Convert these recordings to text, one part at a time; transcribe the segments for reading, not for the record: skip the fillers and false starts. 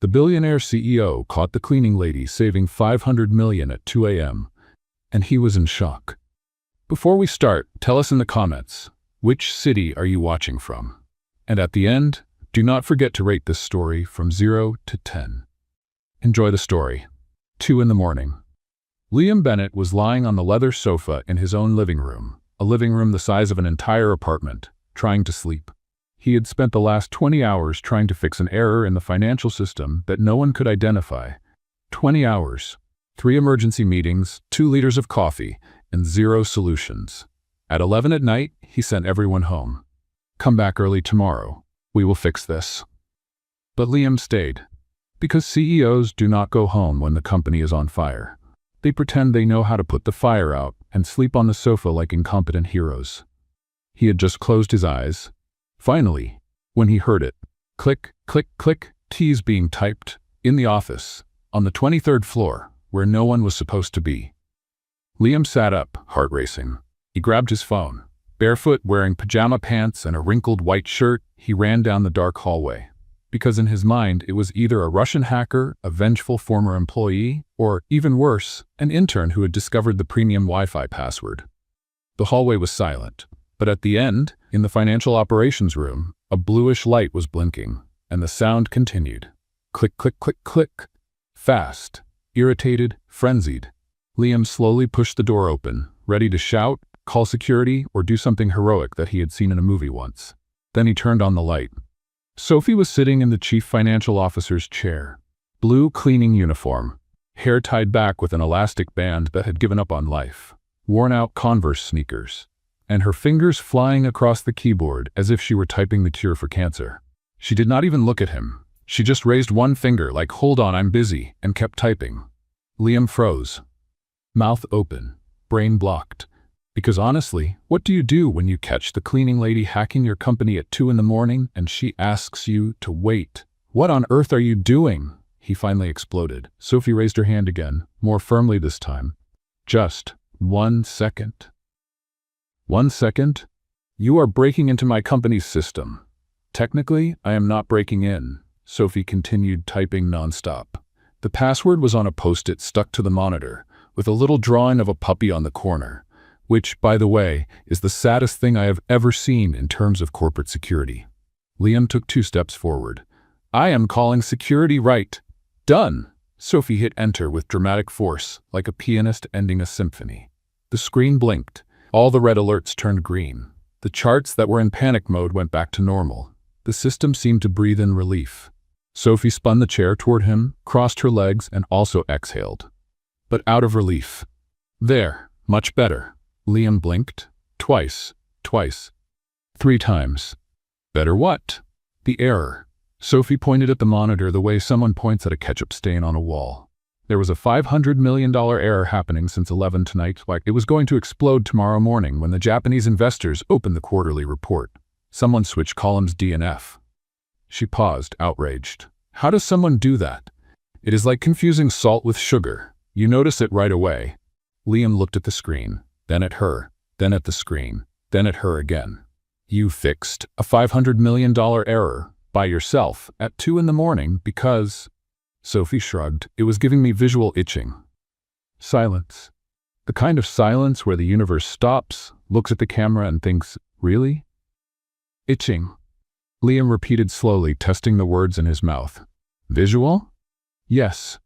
The billionaire CEO caught the cleaning lady saving $500 million at 2 a.m., and he was in shock. Before we start, tell us in the comments, which city are you watching from? And at the end, do not forget to rate this story from 0 to 10. Enjoy the story. 2 in the morning. Liam Bennett was lying on the leather sofa in his own living room, a living room the size of an entire apartment, trying to sleep. He had spent the last 20 hours trying to fix an error in the financial system that no one could identify. 20 hours, 3 emergency meetings, 2 liters of coffee, and 0 solutions. At 11 at night, he sent everyone home. Come back early tomorrow. We will fix this. But Liam stayed. Because CEOs do not go home when the company is on fire. They pretend they know how to put the fire out and sleep on the sofa like incompetent heroes. He had just closed his eyes. Finally, when he heard it, click, click, click, keys being typed, in the office, on the 23rd floor, where no one was supposed to be. Liam sat up, heart racing. He grabbed his phone. Barefoot, wearing pajama pants and a wrinkled white shirt, he ran down the dark hallway. Because in his mind, it was either a Russian hacker, a vengeful former employee, or, even worse, an intern who had discovered the premium Wi-Fi password. The hallway was silent. But at the end, in the financial operations room, a bluish light was blinking, and the sound continued. Click, click, click, click. Fast, irritated, frenzied. Liam slowly pushed the door open, ready to shout, call security, or do something heroic that he had seen in a movie once. Then he turned on the light. Sophie was sitting in the chief financial officer's chair. Blue cleaning uniform, hair tied back with an elastic band that had given up on life, worn-out Converse sneakers, and her fingers flying across the keyboard as if she were typing the cure for cancer. She did not even look at him. She just raised one finger like, "Hold on, I'm busy," and kept typing. Liam froze. Mouth open, brain blocked. Because honestly, what do you do when you catch the cleaning lady hacking your company at 2 in the morning and she asks you to wait? What on earth are you doing? He finally exploded. Sophie raised her hand again, more firmly this time. Just 1 second. 1 second? You are breaking into my company's system. Technically, I am not breaking in, Sophie continued typing nonstop. The password was on a post-it stuck to the monitor, with a little drawing of a puppy on the corner, which, by the way, is the saddest thing I have ever seen in terms of corporate security. Liam took 2 steps forward. I am calling security right. Done! Sophie hit enter with dramatic force, like a pianist ending a symphony. The screen blinked. All the red alerts turned green. The charts that were in panic mode went back to normal. The system seemed to breathe in relief. Sophie spun the chair toward him, crossed her legs, and also exhaled. But out of relief. There, much better. Liam blinked. Twice. 3 times. Better what? The error. Sophie pointed at the monitor the way someone points at a ketchup stain on a wall. There was a $500 million error happening since 11 tonight, like it was going to explode tomorrow morning when the Japanese investors opened the quarterly report. Someone switched columns D and F. She paused, outraged. How does someone do that? It is like confusing salt with sugar. You notice it right away. Liam looked at the screen, then at her, then at the screen, then at her again. You fixed a $500 million error by yourself at 2 in the morning because... Sophie shrugged. It was giving me visual itching. Silence. The kind of silence where the universe stops, looks at the camera and thinks, really? Itching. Liam repeated slowly, testing the words in his mouth. Visual? Yes.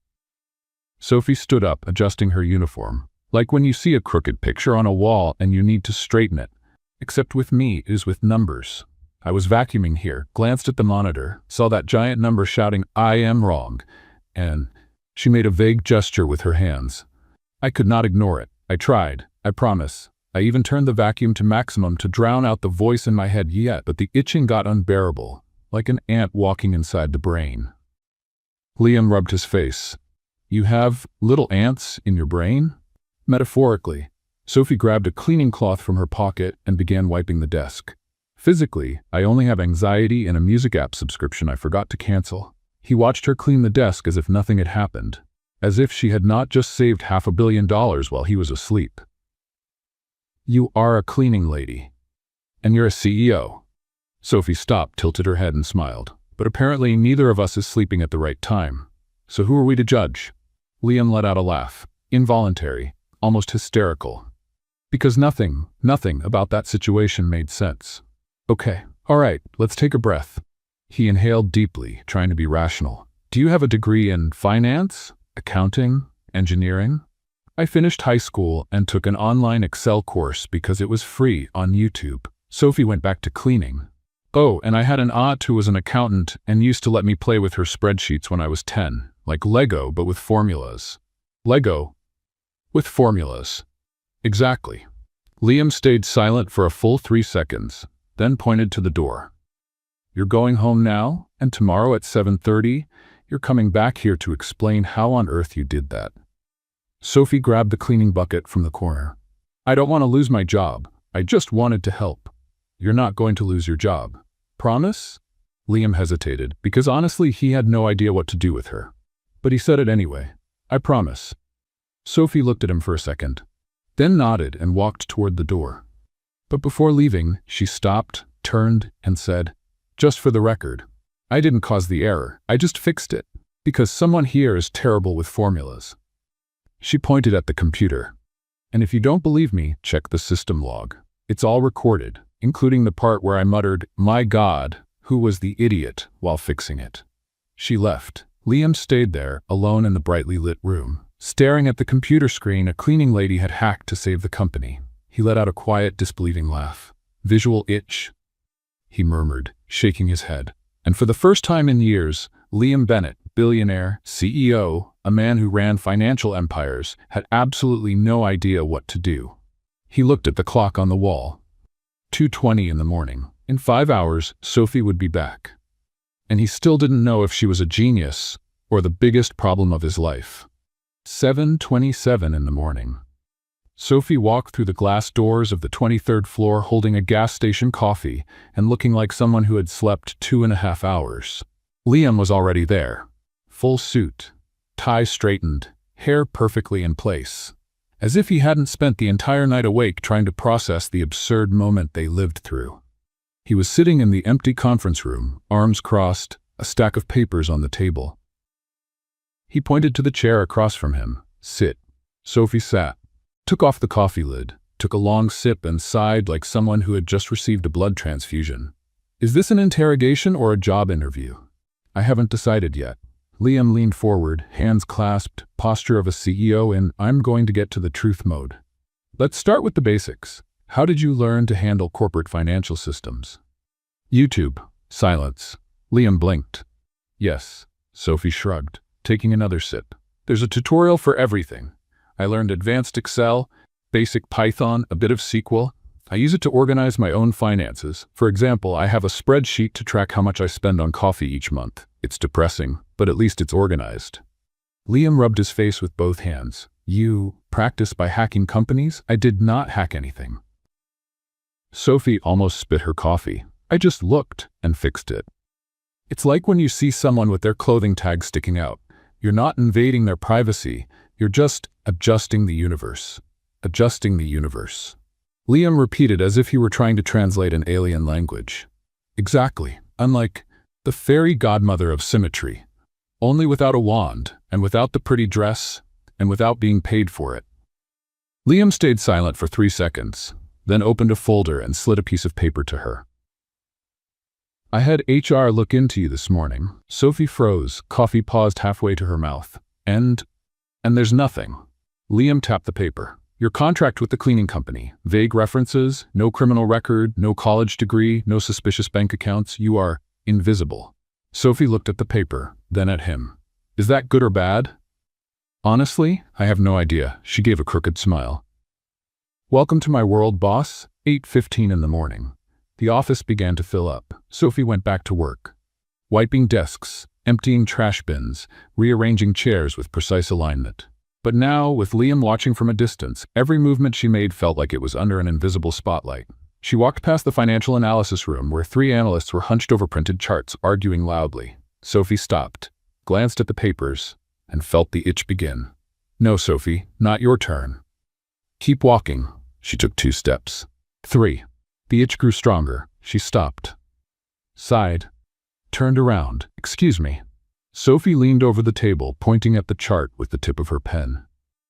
Sophie stood up, adjusting her uniform. Like when you see a crooked picture on a wall and you need to straighten it. Except with me, it is with numbers. I was vacuuming here, glanced at the monitor, saw that giant number shouting, I am wrong. And she made a vague gesture with her hands. I could not ignore it. I tried, I promise. I even turned the vacuum to maximum to drown out the voice in my head but the itching got unbearable, like an ant walking inside the brain. Liam rubbed his face. You have little ants in your brain? Metaphorically. Sophie grabbed a cleaning cloth from her pocket and began wiping the desk. Physically, I only have anxiety and a music app subscription I forgot to cancel. He watched her clean the desk as if nothing had happened, as if she had not just saved $500 million while he was asleep. You are a cleaning lady. And you're a CEO. Sophie stopped, tilted her head, and smiled. But apparently neither of us is sleeping at the right time. So who are we to judge? Liam let out a laugh, involuntary, almost hysterical. Because nothing about that situation made sense. Okay, all right, let's take a breath. He inhaled deeply, trying to be rational. Do you have a degree in finance, accounting, engineering? I finished high school and took an online Excel course because it was free on YouTube. Sophie went back to cleaning. Oh, and I had an aunt who was an accountant and used to let me play with her spreadsheets when I was 10, like Lego but with formulas. Lego with formulas. Exactly. Liam stayed silent for a full 3 seconds, then pointed to the door. You're going home now, and tomorrow at 7:30, you're coming back here to explain how on earth you did that. Sophie grabbed the cleaning bucket from the corner. I don't want to lose my job. I just wanted to help. You're not going to lose your job. Promise? Liam hesitated, because honestly he had no idea what to do with her. But he said it anyway. I promise. Sophie looked at him for a second, then nodded and walked toward the door. But before leaving, she stopped, turned, and said, just for the record, I didn't cause the error, I just fixed it, because someone here is terrible with formulas. She pointed at the computer. And if you don't believe me, check the system log. It's all recorded, including the part where I muttered, my God, who was the idiot, while fixing it. She left. Liam stayed there, alone in the brightly lit room. Staring at the computer screen a cleaning lady had hacked to save the company. He let out a quiet, disbelieving laugh. Visual itch, he murmured, shaking his head. And for the first time in years, Liam Bennett, billionaire, CEO, a man who ran financial empires, had absolutely no idea what to do. He looked at the clock on the wall. 2:20 in the morning. In 5 hours, Sophie would be back. And he still didn't know if she was a genius or the biggest problem of his life. 7:27 in the morning. Sophie walked through the glass doors of the 23rd floor holding a gas station coffee and looking like someone who had slept 2.5 hours. Liam was already there. Full suit, tie straightened, hair perfectly in place. As if he hadn't spent the entire night awake trying to process the absurd moment they lived through. He was sitting in the empty conference room, arms crossed, a stack of papers on the table. He pointed to the chair across from him. Sit. Sophie sat, took off the coffee lid, took a long sip and sighed like someone who had just received a blood transfusion. Is this an interrogation or a job interview? I haven't decided yet. Liam leaned forward, hands clasped, posture of a CEO in I'm going to get to the truth mode. Let's start with the basics. How did you learn to handle corporate financial systems? YouTube. Silence. Liam blinked. Yes. Sophie shrugged, taking another sip. There's a tutorial for everything. I learned advanced Excel, basic Python, a bit of SQL. I use it to organize my own finances. For example, I have a spreadsheet to track how much I spend on coffee each month. It's depressing, but at least it's organized. Liam rubbed his face with both hands. You practice by hacking companies? I did not hack anything. Sophie almost spit her coffee. I just looked and fixed it. It's like when you see someone with their clothing tag sticking out. You're not invading their privacy. You're just adjusting the universe. Adjusting the universe. Liam repeated as if he were trying to translate an alien language. Exactly. Unlike the fairy godmother of symmetry. Only without a wand, and without the pretty dress, and without being paid for it. Liam stayed silent for 3 seconds, then opened a folder and slid a piece of paper to her. I had HR look into you this morning. Sophie froze, coffee paused halfway to her mouth. And there's nothing. Liam tapped the paper. Your contract with the cleaning company. Vague references, no criminal record, no college degree, no suspicious bank accounts. You are invisible. Sophie looked at the paper, then at him. Is that good or bad? Honestly, I have no idea. She gave a crooked smile. Welcome to my world, boss. 8:15 in the morning. The office began to fill up. Sophie went back to work. Wiping desks, emptying trash bins, rearranging chairs with precise alignment. But now, with Liam watching from a distance, every movement she made felt like it was under an invisible spotlight. She walked past the financial analysis room where 3 analysts were hunched over printed charts, arguing loudly. Sophie stopped, glanced at the papers, and felt the itch begin. No, Sophie, not your turn. Keep walking. She took 2 steps. 3. The itch grew stronger. She stopped. Sighed. turned around. "Excuse me." Sophie leaned over the table, pointing at the chart with the tip of her pen.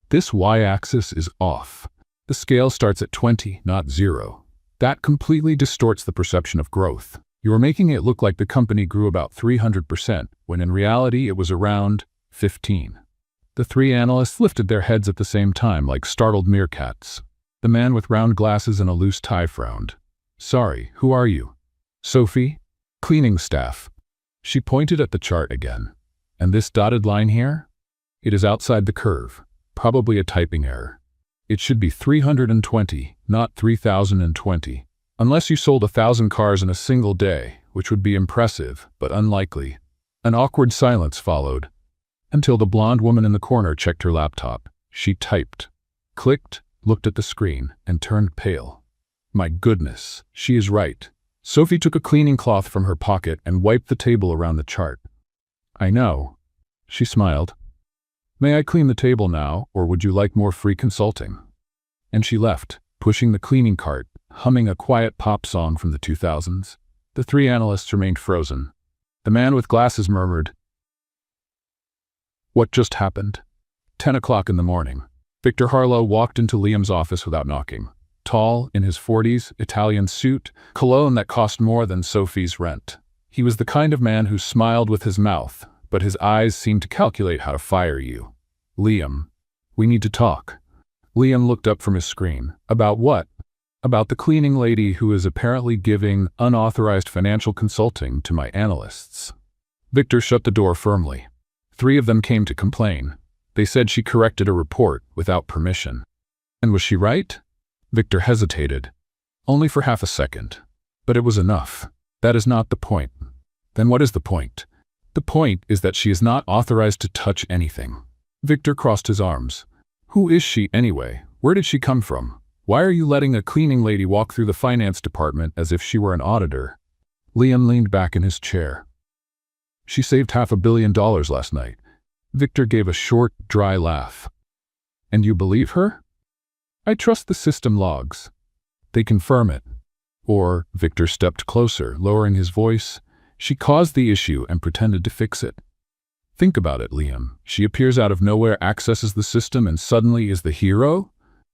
"This y-axis is off. The scale starts at 20, not 0. That completely distorts the perception of growth. You are making it look like the company grew about 300%, when in reality it was around 15. The three analysts lifted their heads at the same time like startled meerkats. The man with round glasses and a loose tie frowned. "Sorry, who are you?" "Sophie. Cleaning staff." She pointed at the chart again. "And this dotted line here? It is outside the curve. Probably a typing error. It should be 320, not 3020. Unless you sold 1,000 cars in a single day, which would be impressive, but unlikely." An awkward silence followed, until the blonde woman in the corner checked her laptop. She typed, clicked, looked at the screen, and turned pale. "My goodness, she is right." Sophie took a cleaning cloth from her pocket and wiped the table around the chart. "I know." She smiled. "May I clean the table now, or would you like more free consulting?" And she left, pushing the cleaning cart, humming a quiet pop song from the 2000s. The three analysts remained frozen. The man with glasses murmured, "What just happened?" 10 o'clock in the morning. Victor Harlow walked into Liam's office without knocking. Tall, in his 40s, Italian suit, cologne that cost more than Sophie's rent. He was the kind of man who smiled with his mouth, but his eyes seemed to calculate how to fire you. "Liam, we need to talk." Liam looked up from his screen. "About what?" "About the cleaning lady who is apparently giving unauthorized financial consulting to my analysts." Victor shut the door firmly. 3 of them came to complain. They said she corrected a report without permission. And was she right? Victor hesitated. Only for half a second. But it was enough. That is not the point. Then what is the point? The point is that she is not authorized to touch anything. Victor crossed his arms. Who is she anyway? Where did she come from? Why are you letting a cleaning lady walk through the finance department as if she were an auditor? Liam leaned back in his chair. She saved $500 million last night. Victor gave a short, dry laugh. And you believe her? I trust the system logs. They confirm it. Or, Victor stepped closer, lowering his voice, she caused the issue and pretended to fix it. Think about it, Liam. She appears out of nowhere, accesses the system, and suddenly is the hero?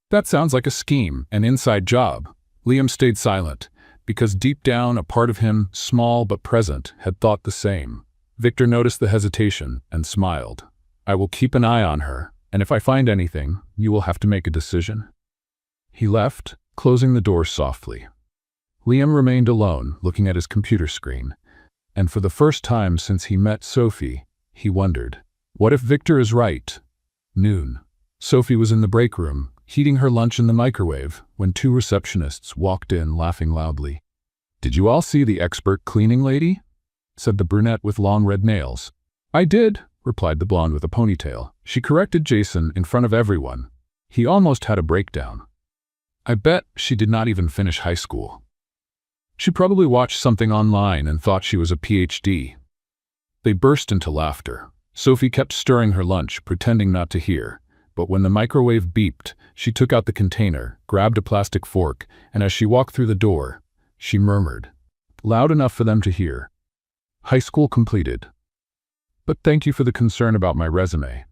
That sounds like a scheme, an inside job. Liam stayed silent, because deep down a part of him, small but present, had thought the same. Victor noticed the hesitation and smiled. I will keep an eye on her, and if I find anything, you will have to make a decision. He left, closing the door softly. Liam remained alone, looking at his computer screen. And for the first time since he met Sophie, he wondered, what if Victor is right? Noon. Sophie was in the break room, heating her lunch in the microwave, when 2 receptionists walked in, laughing loudly. Did you all see the expert cleaning lady? Said the brunette with long red nails. I did, replied the blonde with a ponytail. She corrected Jason in front of everyone. He almost had a breakdown. I bet she did not even finish high school. She probably watched something online and thought she was a PhD. They burst into laughter. Sophie kept stirring her lunch, pretending not to hear. But when the microwave beeped, she took out the container, grabbed a plastic fork, and as she walked through the door, she murmured, loud enough for them to hear, high school completed. But thank you for the concern about my resume.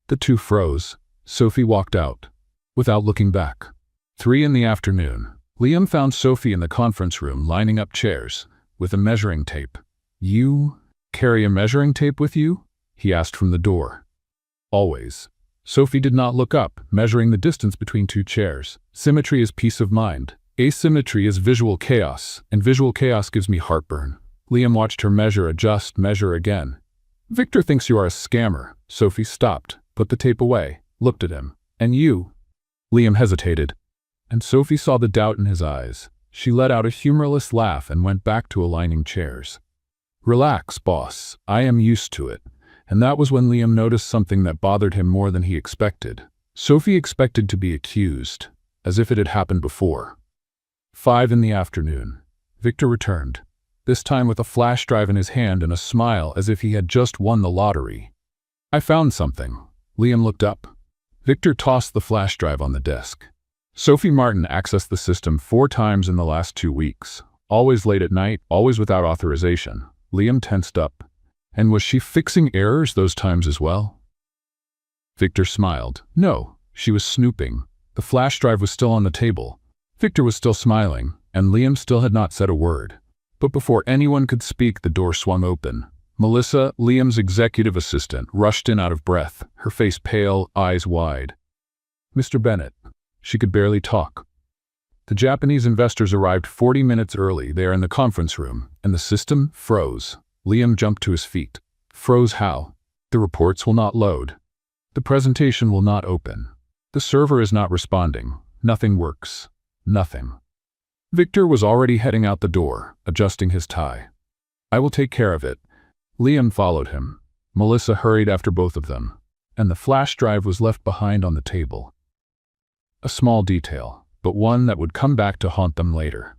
The 2 froze. Sophie walked out, without looking back. 3 in the afternoon. Liam found Sophie in the conference room lining up chairs, with a measuring tape. You carry a measuring tape with you? He asked from the door. Always. Sophie did not look up, measuring the distance between 2 chairs. Symmetry is peace of mind. Asymmetry is visual chaos, and visual chaos gives me heartburn. Liam watched her measure, adjust, measure again. Victor thinks you are a scammer. Sophie stopped, put the tape away, looked at him. And you? Liam hesitated. And Sophie saw the doubt in his eyes. She let out a humorless laugh and went back to aligning chairs. Relax, boss. I am used to it. And that was when Liam noticed something that bothered him more than he expected. Sophie expected to be accused, as if it had happened before. 5 in the afternoon. Victor returned, this time with a flash drive in his hand and a smile as if he had just won the lottery. I found something. Liam looked up. Victor tossed the flash drive on the desk. Sophie Martin accessed the system 4 times in the last 2 weeks. Always late at night, always without authorization. Liam tensed up. And was she fixing errors those times as well? Victor smiled. No, she was snooping. The flash drive was still on the table. Victor was still smiling, and Liam still had not said a word. But before anyone could speak, the door swung open. Melissa, Liam's executive assistant, rushed in out of breath, her face pale, eyes wide. Mr. Bennett. She could barely talk. The Japanese investors arrived 40 minutes early. They are in the conference room, and the system froze. Liam jumped to his feet. Froze how? The reports will not load. The presentation will not open. The server is not responding. Nothing works. Nothing. Victor was already heading out the door, adjusting his tie. I will take care of it. Liam followed him. Melissa hurried after both of them, and the flash drive was left behind on the table. A small detail, but one that would come back to haunt them later.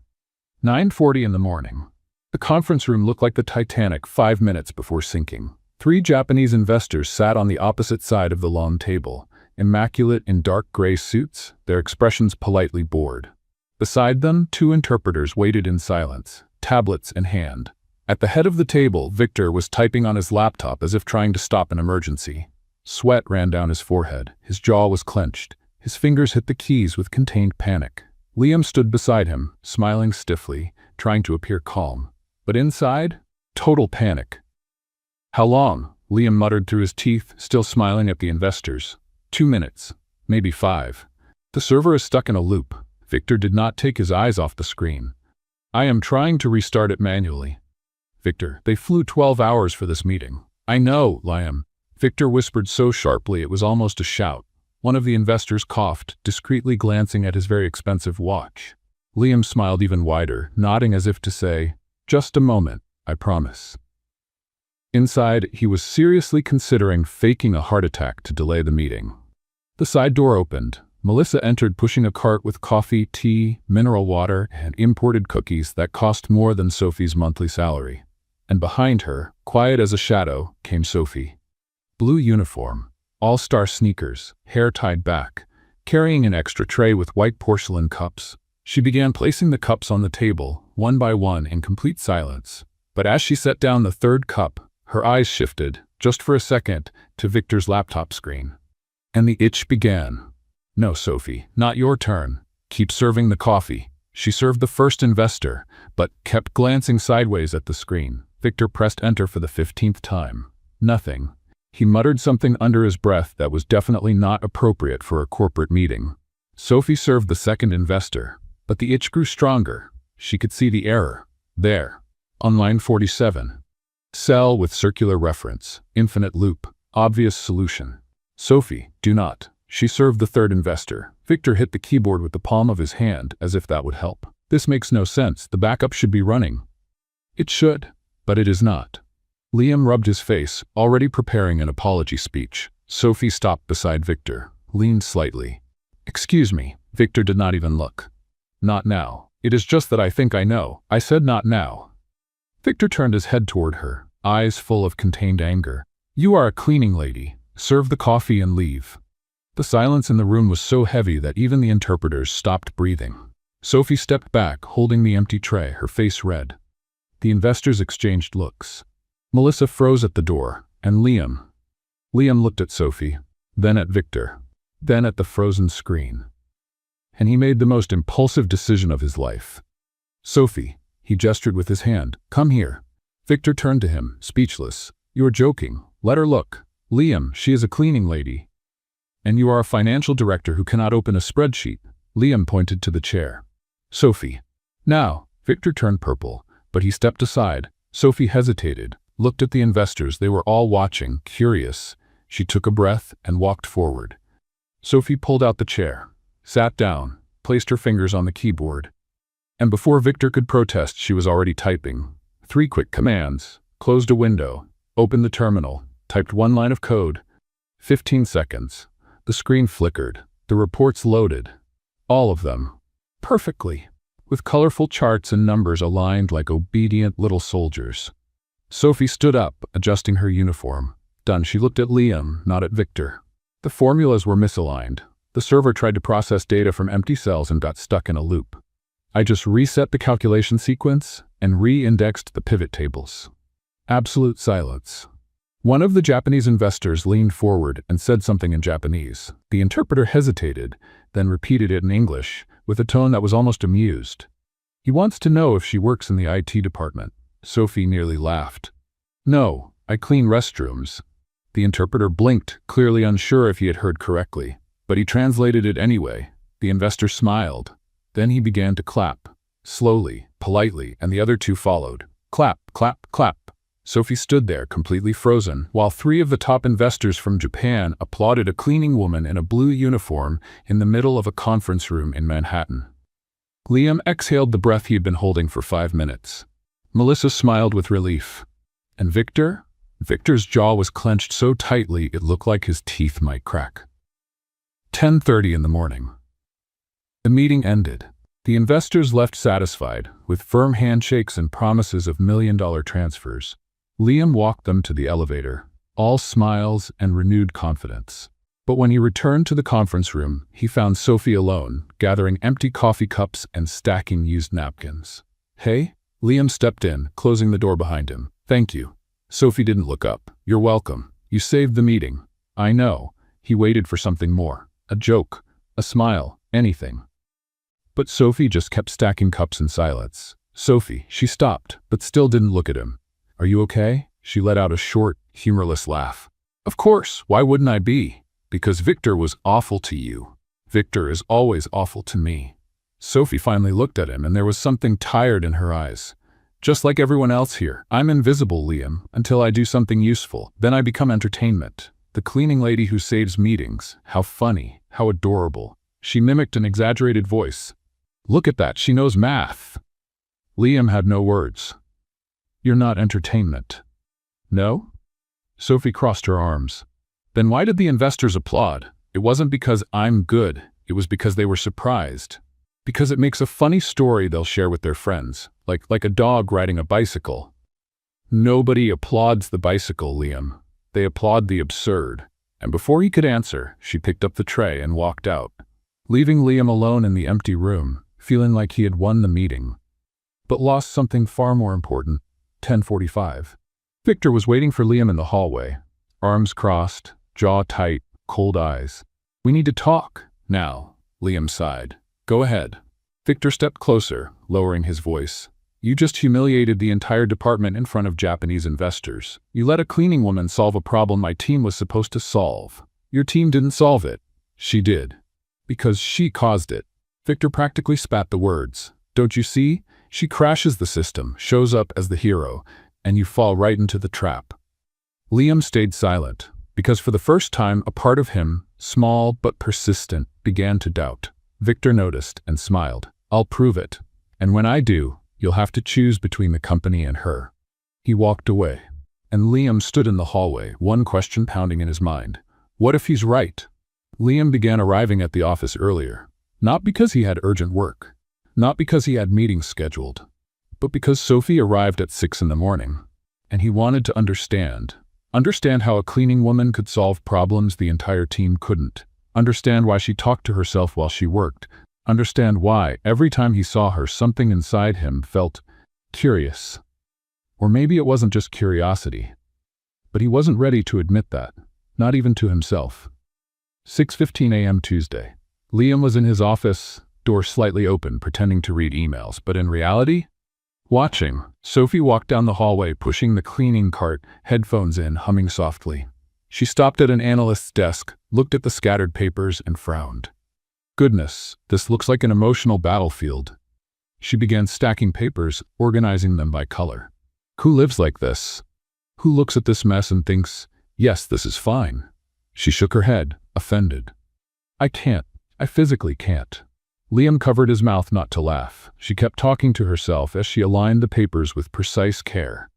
9:40 in the morning. The conference room looked like the Titanic 5 minutes before sinking. 3 Japanese investors sat on the opposite side of the long table, immaculate in dark gray suits, their expressions politely bored. Beside them, 2 interpreters waited in silence, tablets in hand. At the head of the table, Victor was typing on his laptop as if trying to stop an emergency. Sweat ran down his forehead, his jaw was clenched, his fingers hit the keys with contained panic. Liam stood beside him, smiling stiffly, trying to appear calm. But inside, total panic. How long? Liam muttered through his teeth, still smiling at the investors. 2 minutes, maybe 5. The server is stuck in a loop. Victor did not take his eyes off the screen. I am trying to restart it manually. Victor, they flew 12 hours for this meeting. I know, Liam. Victor whispered so sharply it was almost a shout. One of the investors coughed, discreetly glancing at his very expensive watch. Liam smiled even wider, nodding as if to say, just a moment, I promise. Inside, he was seriously considering faking a heart attack to delay the meeting. The side door opened. Melissa entered pushing a cart with coffee, tea, mineral water, and imported cookies that cost more than Sophie's monthly salary. And behind her, quiet as a shadow, came Sophie. Blue uniform, all-star sneakers, hair tied back, carrying an extra tray with white porcelain cups. She began placing the cups on the table, one by one, in complete silence. But as she set down the 3rd cup, her eyes shifted, just for a second, to Victor's laptop screen. And the itch began. No, Sophie, not your turn. Keep serving the coffee. She served the first investor, but kept glancing sideways at the screen. Victor pressed enter for the 15th time. Nothing. He muttered something under his breath that was definitely not appropriate for a corporate meeting. Sophie served the second investor, but the itch grew stronger. She could see the error. There. On line 47. Cell with circular reference. Infinite loop. Obvious solution. Sophie, do not. She served the 3rd investor. Victor hit the keyboard with the palm of his hand, as if that would help. This makes no sense. The backup should be running. It should, but it is not. Liam rubbed his face, already preparing an apology speech. Sophie stopped beside Victor, leaned slightly. Excuse me. Victor did not even look. Not now. It is just that I think I know. I said not now. Victor turned his head toward her, eyes full of contained anger. You are a cleaning lady. Serve the coffee and leave. The silence in the room was so heavy that even the interpreters stopped breathing. Sophie stepped back, holding the empty tray, her face red. The investors exchanged looks. Melissa froze at the door, and Liam looked at Sophie, then at Victor, then at the frozen screen. And he made the most impulsive decision of his life. Sophie, he gestured with his hand, come here. Victor turned to him, speechless. You are joking. Let her look. Liam, she is a cleaning lady. And you are a financial director who cannot open a spreadsheet. Liam pointed to the chair. Sophie. Now, Victor turned purple, but he stepped aside. Sophie hesitated, looked at the investors. They were all watching, curious. She took a breath and walked forward. Sophie pulled out the chair, sat down, placed her fingers on the keyboard. And before Victor could protest, she was already typing. 3 quick commands. Closed a window, opened the terminal, typed 1 line of code. 15 seconds. The screen flickered. The reports loaded. All of them. Perfectly. With colorful charts and numbers aligned like obedient little soldiers. Sophie stood up, adjusting her uniform. Done. She looked at Liam, not at Victor. The formulas were misaligned. The server tried to process data from empty cells and got stuck in a loop. I just reset the calculation sequence and re-indexed the pivot tables. Absolute silence. One of the Japanese investors leaned forward and said something in Japanese. The interpreter hesitated, then repeated it in English, with a tone that was almost amused. He wants to know if she works in the IT department. Sophie nearly laughed. No, I clean restrooms. The interpreter blinked, clearly unsure if he had heard correctly, but he translated it anyway. The investor smiled. Then he began to clap, slowly, politely, and the other two followed. Clap, clap, clap. Sophie stood there, completely frozen, while three of the top investors from Japan applauded a cleaning woman in a blue uniform in the middle of a conference room in Manhattan. Liam exhaled the breath he had been holding for 5 minutes. Melissa smiled with relief. And Victor? Victor's jaw was clenched so tightly it looked like his teeth might crack. 10:30 in the morning. The meeting ended. The investors left satisfied, with firm handshakes and promises of million-dollar transfers. Liam walked them to the elevator, all smiles and renewed confidence. But when he returned to the conference room, he found Sophie alone, gathering empty coffee cups and stacking used napkins. Hey? Liam stepped in, closing the door behind him. Thank you. Sophie didn't look up. You're welcome. You saved the meeting. I know. He waited for something more. A joke. A smile. Anything. But Sophie just kept stacking cups in silence. Sophie, she stopped, but still didn't look at him. Are you okay? She let out a short, humorless laugh. Of course, why wouldn't I be? Because Victor was awful to you. Victor is always awful to me. Sophie finally looked at him, and there was something tired in her eyes. Just like everyone else here, I'm invisible, Liam, until I do something useful. Then I become entertainment. The cleaning lady who saves meetings. How funny. How adorable. She mimicked an exaggerated voice. Look at that, she knows math. Liam had no words. You're not entertainment. No? Sophie crossed her arms. Then why did the investors applaud? It wasn't because I'm good. It was because they were surprised. Because it makes a funny story they'll share with their friends, like a dog riding a bicycle. Nobody applauds the bicycle, Liam. They applaud the absurd. And before he could answer, she picked up the tray and walked out, leaving Liam alone in the empty room, feeling like he had won the meeting, but lost something far more important. 10:45. Victor was waiting for Liam in the hallway, arms crossed, jaw tight, cold eyes. We need to talk. Now, Liam sighed. Go ahead. Victor stepped closer, lowering his voice. You just humiliated the entire department in front of Japanese investors. You let a cleaning woman solve a problem my team was supposed to solve. Your team didn't solve it. She did. Because she caused it. Victor practically spat the words. Don't you see? She crashes the system, shows up as the hero, and you fall right into the trap. Liam stayed silent, because for the first time a part of him, small but persistent, began to doubt. Victor noticed and smiled. I'll prove it. And when I do, you'll have to choose between the company and her. He walked away, and Liam stood in the hallway, one question pounding in his mind. What if he's right? Liam began arriving at the office earlier, not because he had urgent work, not because he had meetings scheduled, but because Sophie arrived at 6 in the morning, and he wanted to understand how a cleaning woman could solve problems the entire team couldn't, understand why she talked to herself while she worked, understand why, every time he saw her, something inside him felt curious. Or maybe it wasn't just curiosity, but he wasn't ready to admit that, not even to himself. 6:15 a.m. Tuesday. Liam was in his office, door slightly open, pretending to read emails, but in reality, watching. Sophie walked down the hallway, pushing the cleaning cart, headphones in, humming softly. She stopped at an analyst's desk, looked at the scattered papers, and frowned. Goodness, this looks like an emotional battlefield. She began stacking papers, organizing them by color. Who lives like this? Who looks at this mess and thinks, yes, this is fine? She shook her head, offended. I can't. I physically can't. Liam covered his mouth not to laugh. She kept talking to herself as she aligned the papers with precise care.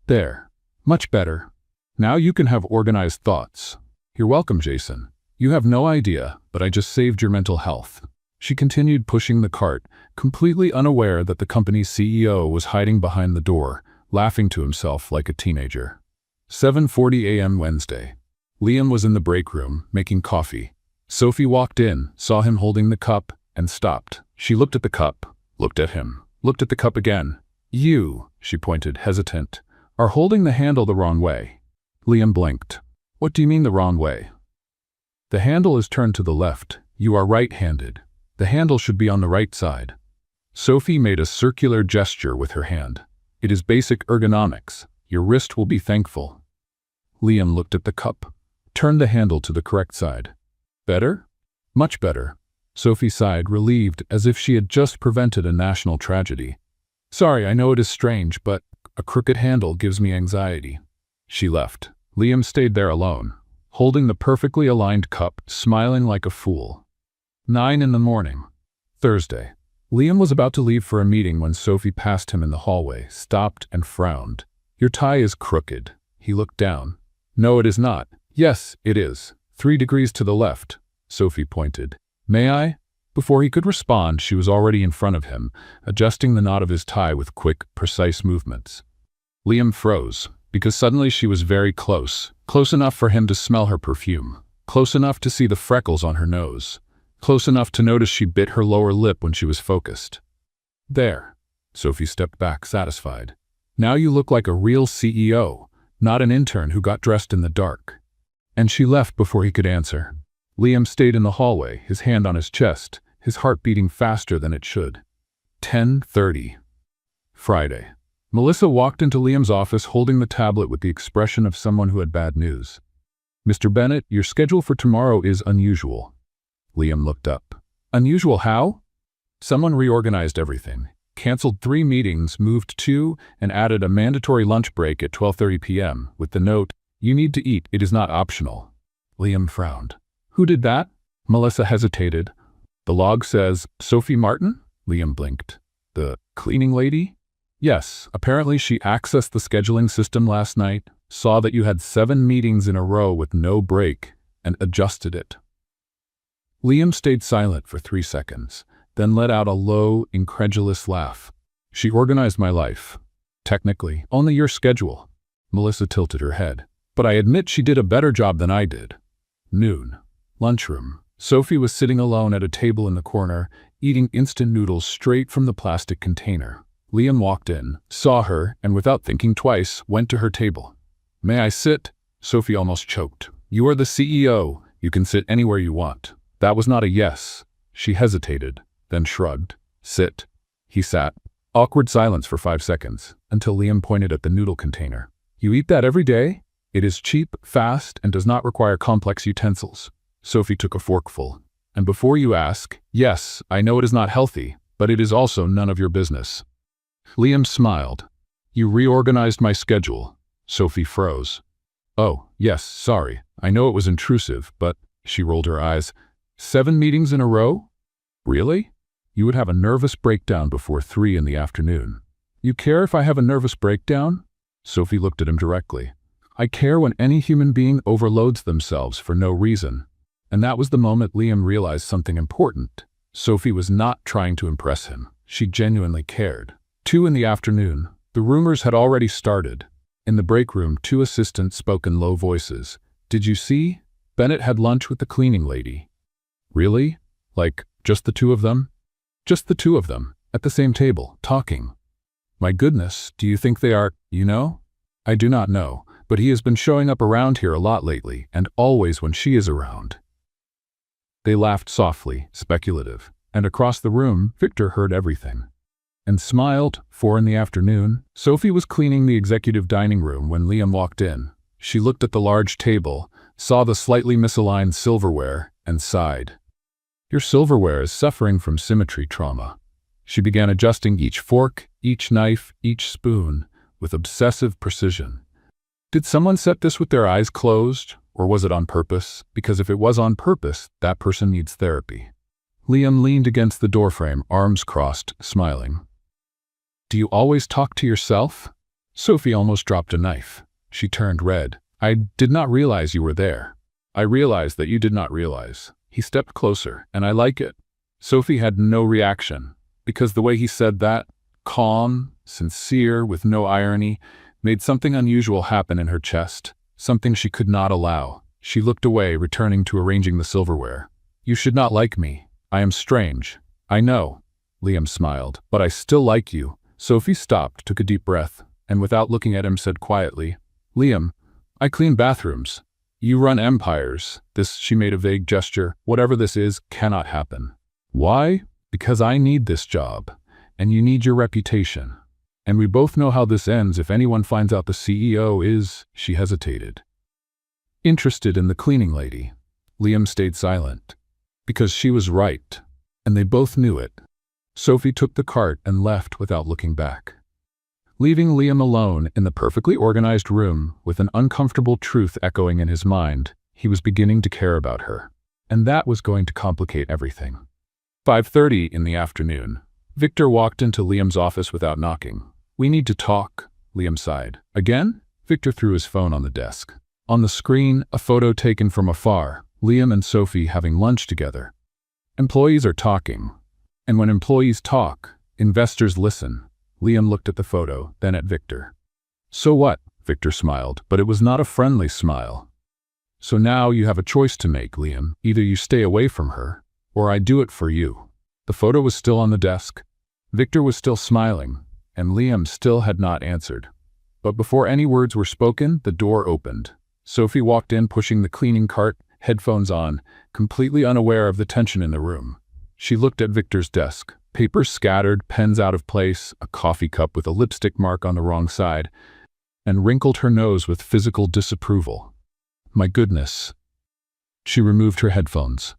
There. Much better. Now you can have organized thoughts. You're welcome, Jason. You have no idea, but I just saved your mental health. She continued pushing the cart, completely unaware that the company's CEO was hiding behind the door, laughing to himself like a teenager. 7:40 a.m. Wednesday. Liam was in the break room, making coffee. Sophie walked in, saw him holding the cup, and stopped. She looked at the cup, looked at him, looked at the cup again. You, she pointed, hesitant. are holding the handle the wrong way. Liam blinked. What do you mean the wrong way? The handle is turned to the left. You are right-handed. The handle should be on the right side. Sophie made a circular gesture with her hand. It is basic ergonomics. Your wrist will be thankful. Liam looked at the cup. Turned the handle to the correct side. Better? Much better. Sophie sighed, relieved, as if she had just prevented a national tragedy. Sorry, I know it is strange, but a crooked handle gives me anxiety. She left. Liam stayed there alone, holding the perfectly aligned cup, smiling like a fool. 9 in the morning. Thursday. Liam was about to leave for a meeting when Sophie passed him in the hallway, stopped and frowned. Your tie is crooked. He looked down. No, it is not. Yes, it is. 3 degrees to the left. Sophie pointed. May I? Before he could respond, she was already in front of him, adjusting the knot of his tie with quick, precise movements. Liam froze, because suddenly she was very close enough for him to smell her perfume, close enough to see the freckles on her nose, close enough to notice she bit her lower lip when she was focused. There. Sophie stepped back, satisfied. Now you look like a real CEO, not an intern who got dressed in the dark. And she left before he could answer. Liam stayed in the hallway, his hand on his chest, his heart beating faster than it should. 10:30. Friday. Melissa walked into Liam's office holding the tablet with the expression of someone who had bad news. Mr. Bennett, your schedule for tomorrow is unusual. Liam looked up. Unusual how? Someone reorganized everything, canceled 3 meetings, moved 2, and added a mandatory lunch break at 12:30 p.m. with the note, you need to eat, it is not optional. Liam frowned. Who did that? Melissa hesitated. The log says, Sophie Martin? Liam blinked. The cleaning lady? Yes, apparently she accessed the scheduling system last night, saw that you had 7 meetings in a row with no break, and adjusted it. Liam stayed silent for 3 seconds, then let out a low, incredulous laugh. She organized my life. Technically, only your schedule. Melissa tilted her head. But I admit she did a better job than I did. Noon. Lunchroom. Sophie was sitting alone at a table in the corner, eating instant noodles straight from the plastic container. Liam walked in, saw her, and without thinking twice, went to her table. May I sit? Sophie almost choked. You are the CEO. You can sit anywhere you want. That was not a yes. She hesitated, then shrugged. Sit. He sat. Awkward silence for 5 seconds, until Liam pointed at the noodle container. You eat that every day? It is cheap, fast, and does not require complex utensils. Sophie took a forkful. And before you ask, yes, I know it is not healthy, but it is also none of your business. Liam smiled. You reorganized my schedule. Sophie froze. Oh, yes, sorry. I know it was intrusive, but, she rolled her eyes. 7 meetings in a row? Really? You would have a nervous breakdown before 3 in the afternoon. You care if I have a nervous breakdown? Sophie looked at him directly. I care when any human being overloads themselves for no reason. And that was the moment Liam realized something important. Sophie was not trying to impress him. She genuinely cared. 2 in the afternoon. The rumors had already started. In the break room, 2 assistants spoke in low voices. Did you see? Bennett had lunch with the cleaning lady. Really? Like, just the 2 of them? Just the 2 of them, at the same table, talking. My goodness, do you think they are, you know? I do not know, but he has been showing up around here a lot lately, and always when she is around. They laughed softly, speculative, and across the room, Victor heard everything. And smiled. 4 in the afternoon. Sophie was cleaning the executive dining room when Liam walked in. She looked at the large table, saw the slightly misaligned silverware, and sighed. Your silverware is suffering from symmetry trauma. She began adjusting each fork, each knife, each spoon, with obsessive precision. Did someone set this with their eyes closed, or was it on purpose? Because if it was on purpose, that person needs therapy. Liam leaned against the doorframe, arms crossed, smiling. Do you always talk to yourself? Sophie almost dropped a knife. She turned red. I did not realize you were there. I realized that you did not realize. He stepped closer, and I like it. Sophie had no reaction, because the way he said that, calm, sincere, with no irony, made something unusual happen in her chest, something she could not allow. She looked away, returning to arranging the silverware. You should not like me. I am strange. I know. Liam smiled. But I still like you. Sophie stopped, took a deep breath. and without looking at him said quietly, "Liam, I clean bathrooms. You run empires. This," she made a vague gesture, "whatever this is, cannot happen." "Why? Because I need this job, and you need your reputation. And we both know how this ends if anyone finds out the CEO is," she hesitated, "interested in the cleaning lady." Liam stayed silent. Because she was right, and they both knew it. Sophie took the cart and left without looking back, leaving Liam alone in the perfectly organized room with an uncomfortable truth echoing in his mind. He was beginning to care about her, and that was going to complicate everything. 5:30 in the afternoon. Victor walked into Liam's office without knocking. "We need to talk," Liam sighed. "Again?" Victor threw his phone on the desk. On the screen, a photo taken from afar, Liam and Sophie having lunch together. Employees are talking. And when employees talk, investors listen. Liam looked at the photo, then at Victor. "So what?" Victor smiled, but it was not a friendly smile. "So now you have a choice to make, Liam. Either you stay away from her, or I do it for you." The photo was still on the desk. Victor was still smiling, and Liam still had not answered. But before any words were spoken, the door opened. Sophie walked in pushing the cleaning cart, headphones on, completely unaware of the tension in the room. She looked at Victor's desk. Papers scattered, pens out of place, a coffee cup with a lipstick mark on the wrong side, and wrinkled her nose with physical disapproval. "My goodness." She removed her headphones.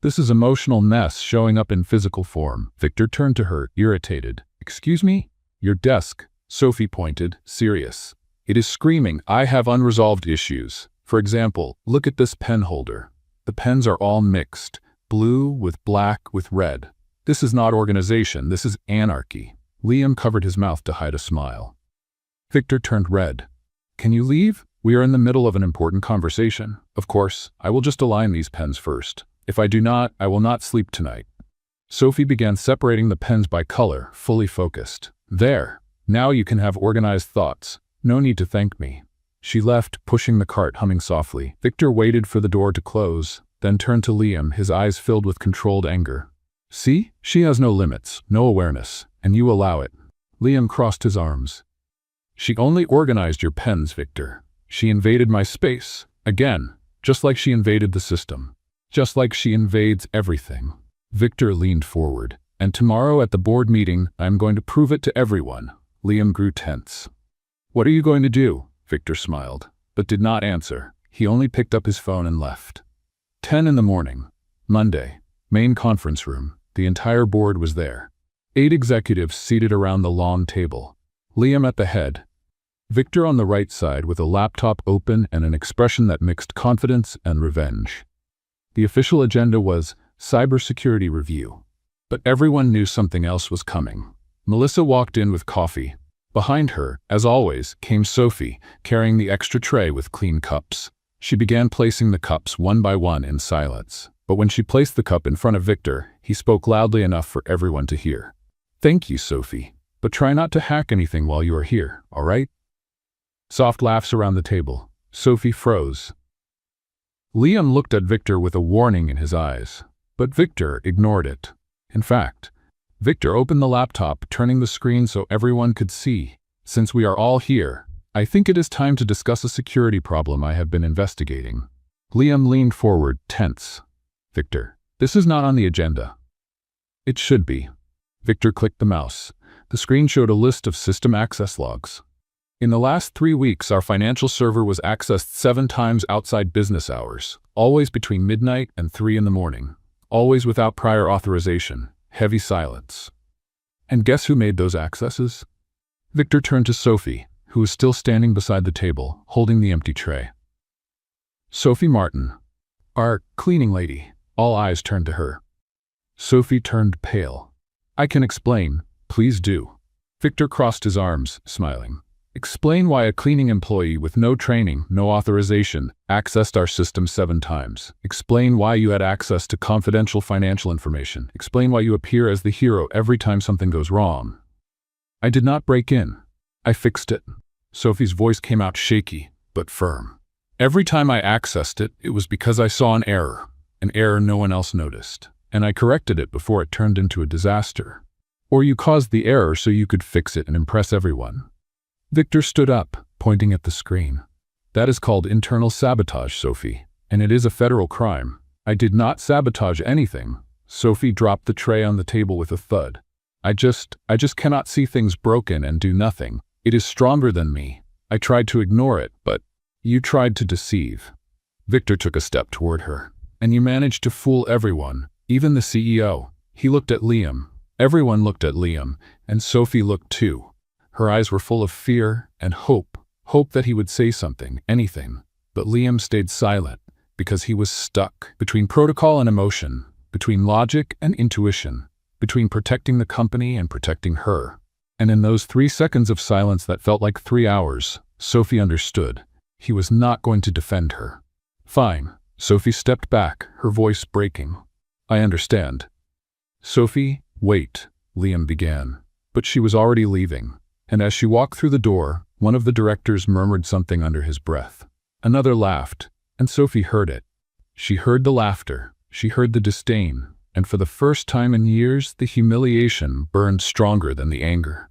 "This is emotional mess showing up in physical form." Victor turned to her, irritated. "Excuse me?" "Your desk," Sophie pointed, serious. "It is screaming, I have unresolved issues. For example, look at this pen holder. The pens are all mixed. Blue with black with red. This is not organization, this is anarchy." Liam covered his mouth to hide a smile. Victor turned red. "Can you leave? We are in the middle of an important conversation. Of course, I will just align these pens first. If I do not, I will not sleep tonight." Sophie began separating the pens by color, fully focused. "There. Now you can have organized thoughts. No need to thank me." She left, pushing the cart, humming softly. Victor waited for the door to close, then turned to Liam, his eyes filled with controlled anger. "See? She has no limits, no awareness, and you allow it." Liam crossed his arms. "She only organized your pens, Victor. She invaded my space. Again, just like she invaded the system. Just like she invades everything." Victor leaned forward. "And tomorrow at the board meeting, I am going to prove it to everyone." Liam grew tense. "What are you going to do?" Victor smiled, but did not answer. He only picked up his phone and left. 10 in the morning. Monday. Main conference room. The entire board was there. 8 executives seated around the long table. Liam at the head. Victor on the right side with a laptop open and an expression that mixed confidence and revenge. The official agenda was cybersecurity review. But everyone knew something else was coming. Melissa walked in with coffee. Behind her, as always, came Sophie, carrying the extra tray with clean cups. She began placing the cups one by one in silence. But when she placed the cup in front of Victor, he spoke loudly enough for everyone to hear. "Thank you, Sophie. But try not to hack anything while you are here, all right?" Soft laughs around the table. Sophie froze. Liam looked at Victor with a warning in his eyes. But Victor ignored it. In fact, Victor opened the laptop, turning the screen so everyone could see. "Since we are all here, I think it is time to discuss a security problem I have been investigating." Liam leaned forward, tense. "Victor, this is not on the agenda." "It should be." Victor clicked the mouse. The screen showed a list of system access logs. "In the last 3 weeks, our financial server was accessed 7 times outside business hours, always between midnight and 3 in the morning, always without prior authorization." Heavy silence. "And guess who made those accesses?" Victor turned to Sophie, who was still standing beside the table, holding the empty tray. "Sophie Martin, our cleaning lady." All eyes turned to her. Sophie turned pale. "I can explain. Please do." Victor crossed his arms, smiling. "Explain why a cleaning employee with no training, no authorization, accessed our system 7 times. Explain why you had access to confidential financial information. Explain why you appear as the hero every time something goes wrong." "I did not break in. I fixed it." Sophie's voice came out shaky, but firm. "Every time I accessed it, it was because I saw an error no one else noticed, and I corrected it before it turned into a disaster. Or you caused the error so you could fix it and impress everyone." Victor stood up, pointing at the screen. That is called internal sabotage, Sophie, and it is a federal crime. I did not sabotage anything. Sophie dropped the tray on the table with a thud. I just cannot see things broken and do nothing. It is stronger than me. I tried to ignore it, but you tried to deceive. Victor took a step toward her. And you managed to fool everyone, even the CEO. He looked at Liam. Everyone looked at Liam, and Sophie looked too. Her eyes were full of fear and hope that he would say something, anything. But Liam stayed silent, because he was stuck between protocol and emotion, between logic and intuition, between protecting the company and protecting her. And in those 3 seconds of silence that felt like 3 hours, Sophie understood. He was not going to defend her. Fine. Sophie stepped back, her voice breaking. I understand. Sophie, wait, Liam began. But she was already leaving. And as she walked through the door, one of the directors murmured something under his breath. Another laughed, and Sophie heard it. She heard the laughter. She heard the disdain. And for the first time in years, the humiliation burned stronger than the anger.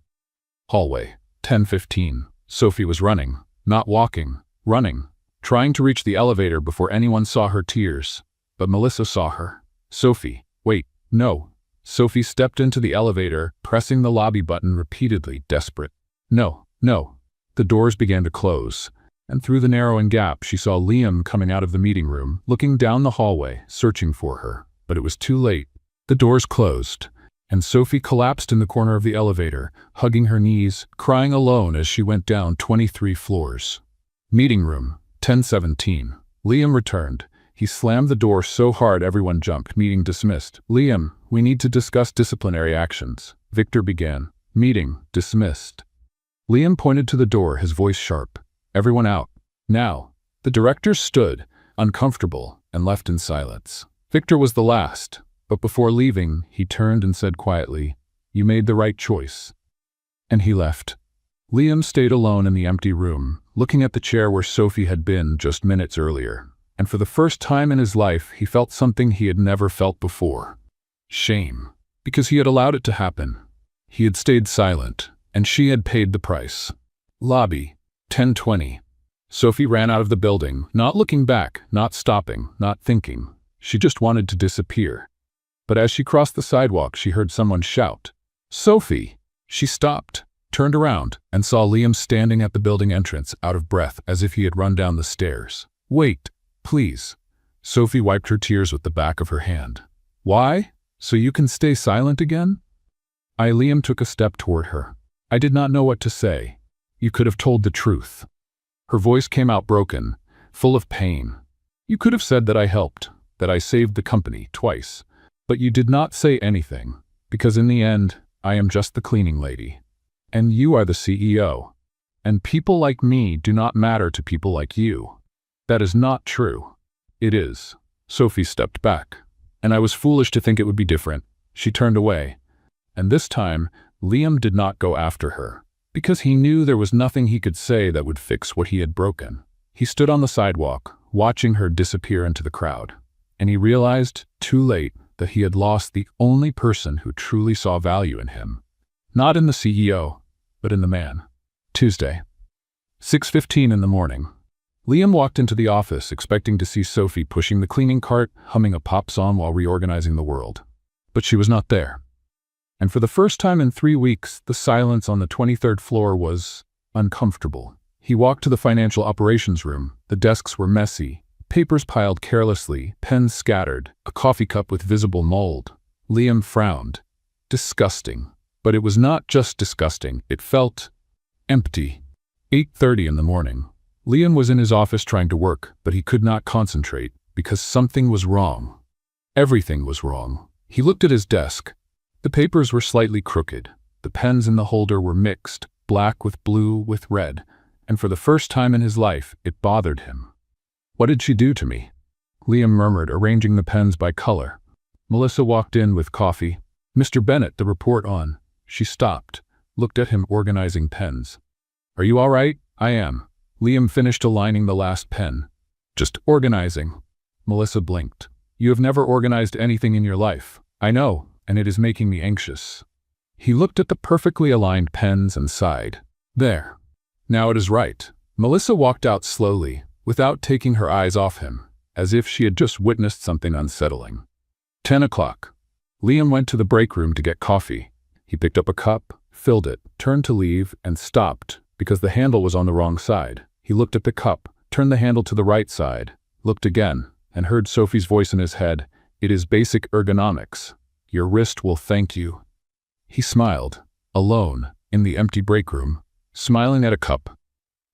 Hallway, 10:15. Sophie was running, not walking, running, trying to reach the elevator before anyone saw her tears. But Melissa saw her. Sophie, wait, no. Sophie stepped into the elevator, pressing the lobby button repeatedly, desperate. No, no. The doors began to close, and through the narrowing gap she saw Liam coming out of the meeting room, looking down the hallway, searching for her. But it was too late. The doors closed, and Sophie collapsed in the corner of the elevator, hugging her knees, crying alone as she went down 23 floors. Meeting room, 10:17. Liam returned. He slammed the door so hard everyone jumped. Meeting dismissed. Liam, we need to discuss disciplinary actions. Victor began. Meeting dismissed. Liam pointed to the door, his voice sharp. Everyone out. Now. The director stood, uncomfortable, and left in silence. Victor was the last, but before leaving, he turned and said quietly, You made the right choice. And he left. Liam stayed alone in the empty room, looking at the chair where Sophie had been just minutes earlier. And for the first time in his life, he felt something he had never felt before. Shame. Because he had allowed it to happen. He had stayed silent, and she had paid the price. Lobby, 10:20. Sophie ran out of the building, not looking back, not stopping, not thinking. She just wanted to disappear. But as she crossed the sidewalk, she heard someone shout, Sophie! She stopped, turned around, and saw Liam standing at the building entrance, out of breath, as if he had run down the stairs. Wait, please. Sophie wiped her tears with the back of her hand. Why? So you can stay silent again? Liam took a step toward her. I did not know what to say. You could have told the truth. Her voice came out broken, full of pain. You could have said that I helped, that I saved the company twice. But you did not say anything, because in the end, I am just the cleaning lady. And you are the CEO. And people like me do not matter to people like you. That is not true. It is. Sophie stepped back. And I was foolish to think it would be different. She turned away. And this time, Liam did not go after her, because he knew there was nothing he could say that would fix what he had broken. He stood on the sidewalk, watching her disappear into the crowd. And he realized, too late, that he had lost the only person who truly saw value in him. Not in the CEO, but in the man. Tuesday, 6:15 in the morning. Liam walked into the office expecting to see Sophie pushing the cleaning cart, humming a pop song while reorganizing the world. But she was not there. And for the first time in 3 weeks, the silence on the 23rd floor was uncomfortable. He walked to the financial operations room. The desks were messy, papers piled carelessly, pens scattered, a coffee cup with visible mold. Liam frowned. Disgusting. But it was not just disgusting, it felt empty. 8:30 in the morning. Liam was in his office trying to work, but he could not concentrate because something was wrong. Everything was wrong. He looked at his desk. The papers were slightly crooked. The pens in the holder were mixed, black with blue with red, and for the first time in his life, it bothered him. What did she do to me? Liam murmured, arranging the pens by color. Melissa walked in with coffee. Mr. Bennett, the report on. She stopped, looked at him organizing pens. Are you all right? I am. Liam finished aligning the last pen. Just organizing. Melissa blinked. You have never organized anything in your life. I know, and it is making me anxious. He looked at the perfectly aligned pens and sighed. There. Now it is right. Melissa walked out slowly, without taking her eyes off him, as if she had just witnessed something unsettling. 10 o'clock. Liam went to the break room to get coffee. He picked up a cup, filled it, turned to leave, and stopped because the handle was on the wrong side. He looked at the cup, turned the handle to the right side, looked again, and heard Sophie's voice in his head. It is basic ergonomics. Your wrist will thank you. He smiled, alone, in the empty break room, smiling at a cup.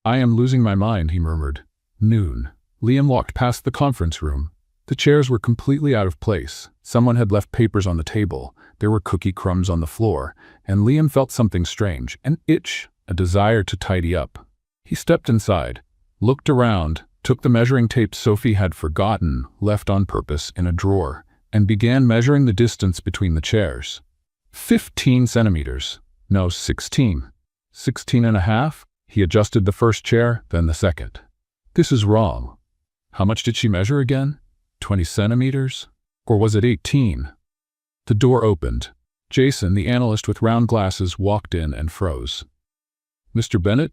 I am losing my mind, he murmured. Noon. Liam walked past the conference room. The chairs were completely out of place. Someone had left papers on the table. There were cookie crumbs on the floor, and Liam felt something strange, an itch, a desire to tidy up. He stepped inside, looked around, took the measuring tape Sophie had forgotten, left on purpose, in a drawer, and began measuring the distance between the chairs. 15 centimeters. No, 16. 16 and a half? He adjusted the first chair, then the second. This is wrong. How much did she measure again? 20 centimeters? Or was it 18? The door opened. Jason, the analyst with round glasses, walked in and froze. Mr. Bennett?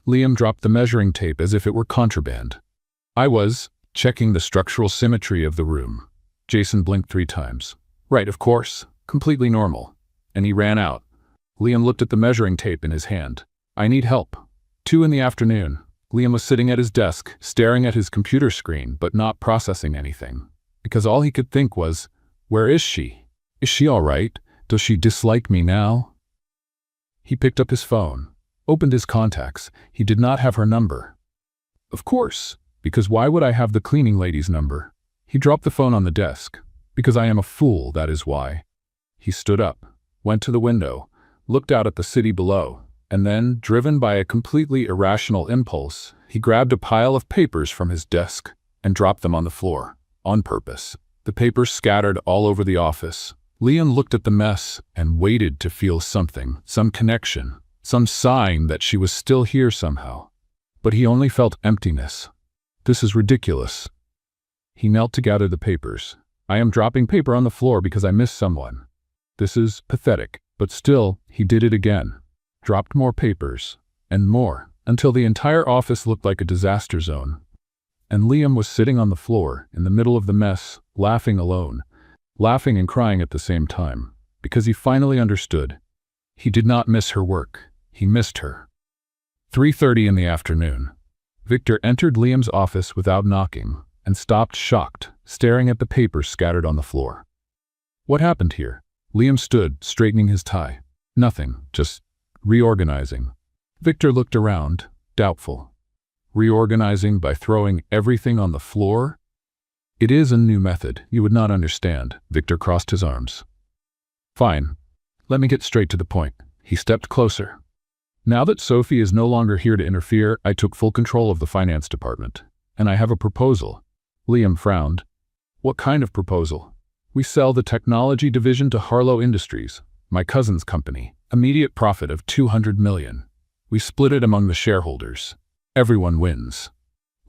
Liam dropped the measuring tape as if it were contraband. I was checking the structural symmetry of the room. Jason blinked 3 times. Right, of course. Completely normal. And he ran out. Liam looked at the measuring tape in his hand. I need help. 2 in the afternoon. Liam was sitting at his desk, staring at his computer screen, but not processing anything. Because all he could think was, where is she? Is she all right? Does she dislike me now? He picked up his phone, opened his contacts. He did not have her number. Of course, because why would I have the cleaning lady's number? He dropped the phone on the desk. Because I am a fool, that is why. He stood up, went to the window, looked out at the city below, and then, driven by a completely irrational impulse, he grabbed a pile of papers from his desk and dropped them on the floor, on purpose. The papers scattered all over the office. Liam looked at the mess and waited to feel something, some connection, some sign that she was still here somehow. But he only felt emptiness. This is ridiculous. He knelt to gather the papers. I am dropping paper on the floor because I miss someone. This is pathetic, but still, he did it again. Dropped more papers, and more, until the entire office looked like a disaster zone. And Liam was sitting on the floor, in the middle of the mess, laughing alone, laughing and crying at the same time, because he finally understood. He did not miss her work. He missed her. 3:30 in the afternoon. Victor entered Liam's office without knocking, and stopped shocked, staring at the papers scattered on the floor. What happened here? Liam stood, straightening his tie. Nothing, just reorganizing. Victor looked around, doubtful. Reorganizing by throwing everything on the floor? It is a new method. You would not understand. Victor crossed his arms. Fine. Let me get straight to the point. He stepped closer. Now that Sophie is no longer here to interfere, I took full control of the finance department. And I have a proposal. Liam frowned. What kind of proposal? We sell the technology division to Harlow Industries, my cousin's company. Immediate profit of $200 million. We split it among the shareholders. Everyone wins.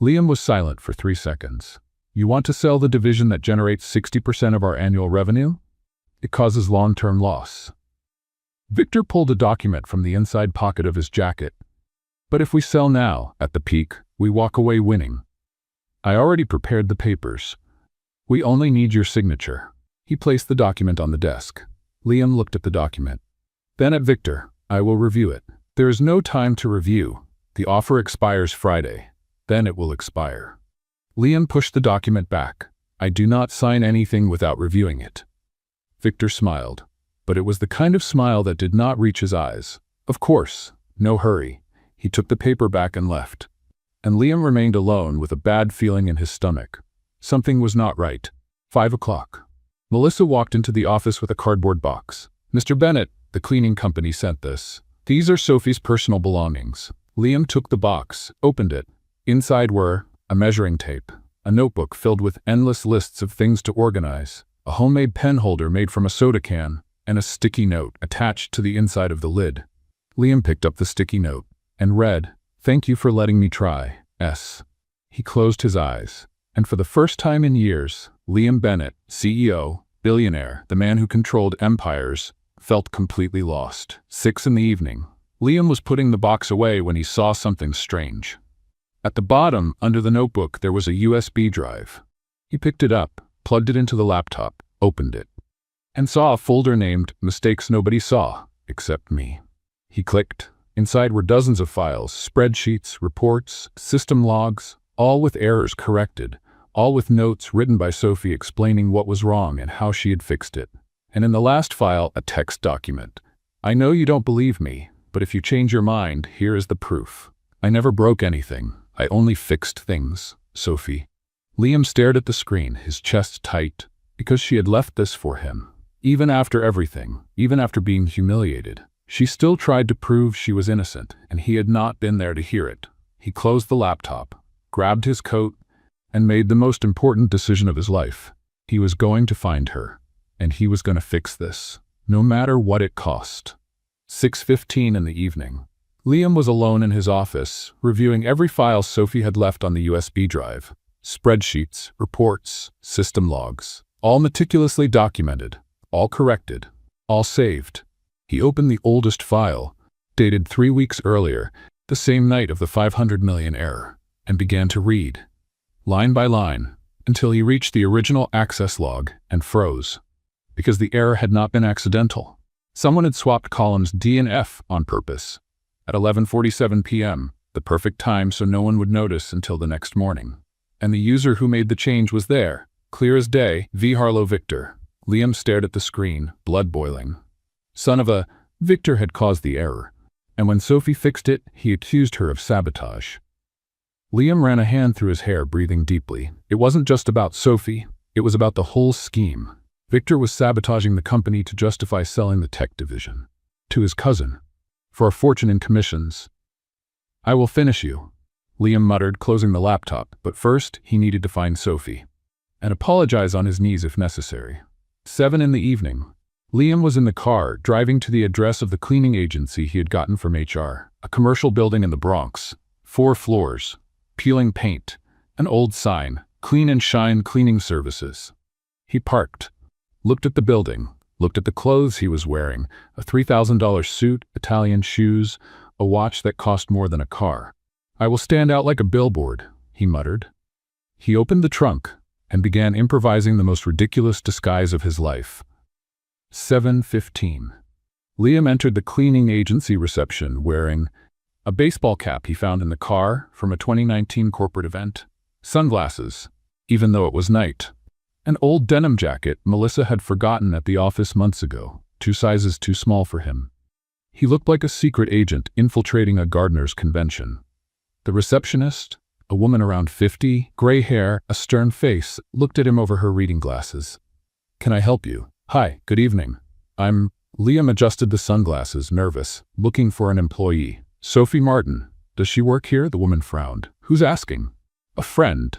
Liam was silent for 3 seconds. You want to sell the division that generates 60% of our annual revenue? It causes long-term loss. Victor pulled a document from the inside pocket of his jacket. But if we sell now, at the peak, we walk away winning. I already prepared the papers. We only need your signature. He placed the document on the desk. Liam looked at the document. Then at Victor, I will review it. There is no time to review. The offer expires Friday. Then it will expire. Liam pushed the document back. I do not sign anything without reviewing it. Victor smiled, but it was the kind of smile that did not reach his eyes. Of course, no hurry. He took the paper back and left. And Liam remained alone with a bad feeling in his stomach. Something was not right. 5 o'clock. Melissa walked into the office with a cardboard box. Mr. Bennett, the cleaning company sent this. These are Sophie's personal belongings. Liam took the box, opened it. Inside were a measuring tape, a notebook filled with endless lists of things to organize, a homemade pen holder made from a soda can, and a sticky note attached to the inside of the lid. Liam picked up the sticky note and read, "Thank you for letting me try, S." He closed his eyes, and for the first time in years, Liam Bennett, CEO, Billionaire, the man who controlled empires, felt completely lost. 6 in the evening. Liam was putting the box away when he saw something strange. At the bottom, under the notebook, there was a USB drive. He picked it up, plugged it into the laptop, opened it, and saw a folder named Mistakes Nobody Saw, Except Me. He clicked. Inside were dozens of files, spreadsheets, reports, system logs, all with errors corrected, all with notes written by Sophie explaining what was wrong and how she had fixed it. And in the last file, a text document. I know you don't believe me, but if you change your mind, here is the proof. I never broke anything. I only fixed things, Sophie. Liam stared at the screen, his chest tight, because she had left this for him. Even after everything, even after being humiliated, she still tried to prove she was innocent, and he had not been there to hear it. He closed the laptop, grabbed his coat, and made the most important decision of his life. He was going to find her, and he was going to fix this, no matter what it cost. 6:15 in the evening. Liam was alone in his office, reviewing every file Sophie had left on the USB drive. Spreadsheets, reports, system logs, all meticulously documented, all corrected, all saved. He opened the oldest file, dated 3 weeks earlier, the same night of the 500 million error, and began to read, line by line, until he reached the original access log and froze, because the error had not been accidental. Someone had swapped columns D and F on purpose. At 11:47 p.m., the perfect time so no one would notice until the next morning. And the user who made the change was there, clear as day, V. Harlow Victor. Liam stared at the screen, blood boiling. Son of a, Victor had caused the error, and when Sophie fixed it, he accused her of sabotage. Liam ran a hand through his hair, breathing deeply. It wasn't just about Sophie, it was about the whole scheme. Victor was sabotaging the company to justify selling the tech division to his cousin for a fortune in commissions. I will finish you, Liam muttered, closing the laptop, but first he needed to find Sophie and apologize on his knees if necessary. 7 in the evening. Liam was in the car, driving to the address of the cleaning agency he had gotten from HR, a commercial building in the Bronx, 4 floors, peeling paint, an old sign, Clean and Shine Cleaning Services. He parked, looked at the building, looked at the clothes he was wearing, a $3,000 suit, Italian shoes, a watch that cost more than a car. I will stand out like a billboard, he muttered. He opened the trunk and began improvising the most ridiculous disguise of his life. 7:15. Liam entered the cleaning agency reception wearing a baseball cap he found in the car from a 2019 corporate event, sunglasses, even though it was night, an old denim jacket Melissa had forgotten at the office months ago, 2 sizes too small for him. He looked like a secret agent infiltrating a gardener's convention. The receptionist, a woman around 50, gray hair, a stern face, looked at him over her reading glasses. Can I help you? Hi, good evening. Liam adjusted the sunglasses, nervous, looking for an employee. Sophie Martin. Does she work here? The woman frowned. Who's asking? A friend,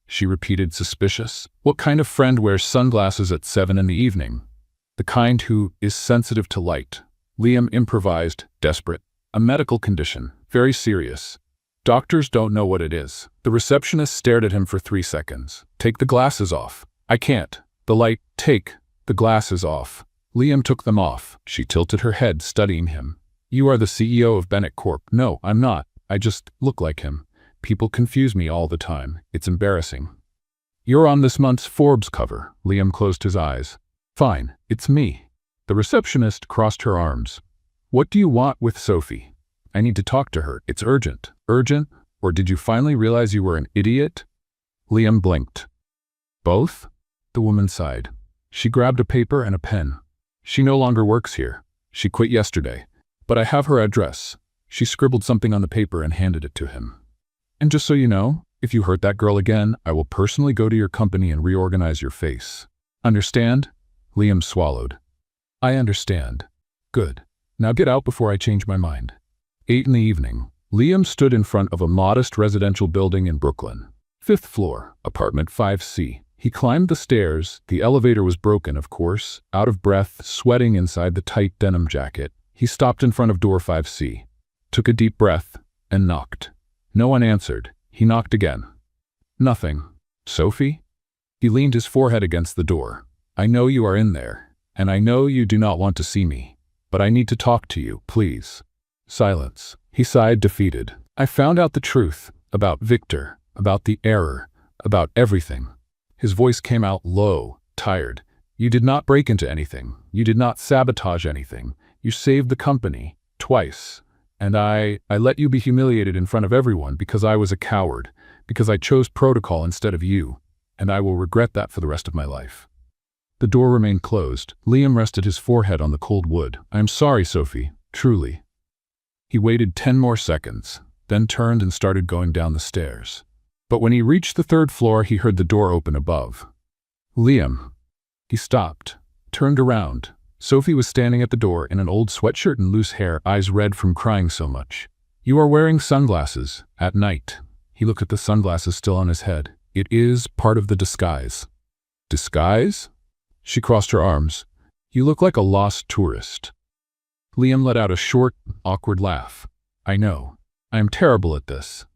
she repeated, suspicious. What kind of friend wears sunglasses at 7 in the evening? The kind who is sensitive to light. Liam improvised, desperate. A medical condition, very serious. Doctors don't know what it is. The receptionist stared at him for 3 seconds. Take the glasses off. I can't. The light. Take the glasses off. Liam took them off. She tilted her head, studying him. You are the CEO of Bennett Corp. No, I'm not. I just look like him. People confuse me all the time. It's embarrassing. You're on this month's Forbes cover. Liam closed his eyes. Fine, it's me. The receptionist crossed her arms. What do you want with Sophie? I need to talk to her. It's urgent. Urgent? Or did you finally realize you were an idiot? Liam blinked. Both? The woman sighed. She grabbed a paper and a pen. She no longer works here. She quit yesterday. But I have her address. She scribbled something on the paper and handed it to him. And just so you know, if you hurt that girl again, I will personally go to your company and reorganize your face. Understand? Liam swallowed. I understand. Good. Now get out before I change my mind. 8 in the evening. Liam stood in front of a modest residential building in Brooklyn. 5th floor, apartment 5C. He climbed the stairs. The elevator was broken, of course. Out of breath, sweating inside the tight denim jacket, he stopped in front of door 5C, took a deep breath, and knocked. No one answered. He knocked again. Nothing. Sophie? He leaned his forehead against the door. I know you are in there, and I know you do not want to see me. but I need to talk to you, please." Silence. He sighed, defeated. "I found out the truth about Victor, about the error, about everything." His voice came out low, tired. "You did not break into anything. You did not sabotage anything. You saved the company, twice. And I let you be humiliated in front of everyone because I was a coward, because I chose protocol instead of you, and I will regret that for the rest of my life." The door remained closed. Liam rested his forehead on the cold wood. "I am sorry, Sophie, truly." He waited 10 more seconds, then turned and started going down the stairs. But when he reached the 3rd floor, he heard the door open above. "Liam." He stopped, turned around. Sophie was standing at the door in an old sweatshirt and loose hair, eyes red from crying so much. "You are wearing sunglasses at night." He looked at the sunglasses still on his head. "It is part of the disguise." "Disguise?" She crossed her arms. "You look like a lost tourist." Liam let out a short, awkward laugh. "I know. I am terrible at this."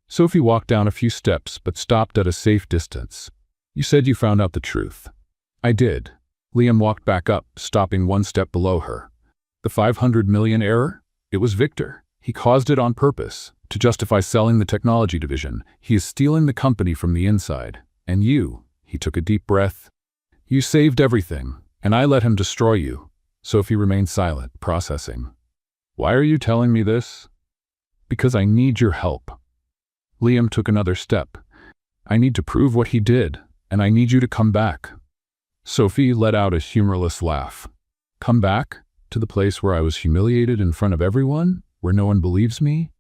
Sophie walked down a few steps but stopped at a safe distance. "You said you found out the truth." "I did." Liam walked back up, stopping 1 step below her. "The 500 million error? It was Victor. He caused it on purpose, to justify selling the technology division. He is stealing the company from the inside. And you," he took a deep breath, "you saved everything, and I let him destroy you." Sophie remained silent, processing. "Why are you telling me this?" "Because I need your help." Liam took another step. "I need to prove what he did, and I need you to come back." Sophie let out a humorless laugh. "Come back? To the place where I was humiliated in front of everyone? Where no one believes me?"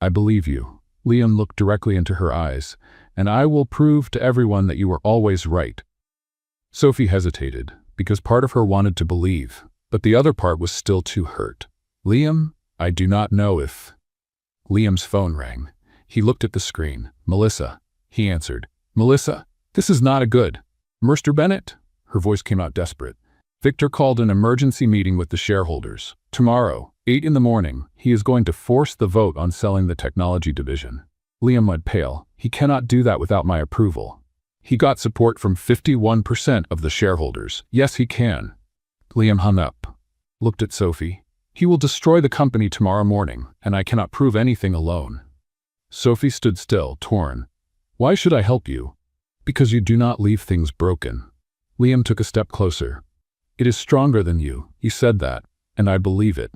"I believe you." Liam looked directly into her eyes. "And I will prove to everyone that you were always right." Sophie hesitated, because part of her wanted to believe, but the other part was still too hurt. "Liam, I do not know if—" Liam's phone rang. He looked at the screen. "Melissa," he answered. "Melissa, this is not a good—" "Mr. Bennett?" Her voice came out desperate. "Victor called an emergency meeting with the shareholders. Tomorrow, 8 in the morning, he is going to force the vote on selling the technology division." Liam went pale. "He cannot do that without my approval." "He got support from 51% of the shareholders. Yes, he can." Liam hung up, looked at Sophie. "He will destroy the company tomorrow morning, and I cannot prove anything alone." Sophie stood still, torn. "Why should I help you?" "Because you do not leave things broken." Liam took a step closer. "It is stronger than you. You said that, and I believe it."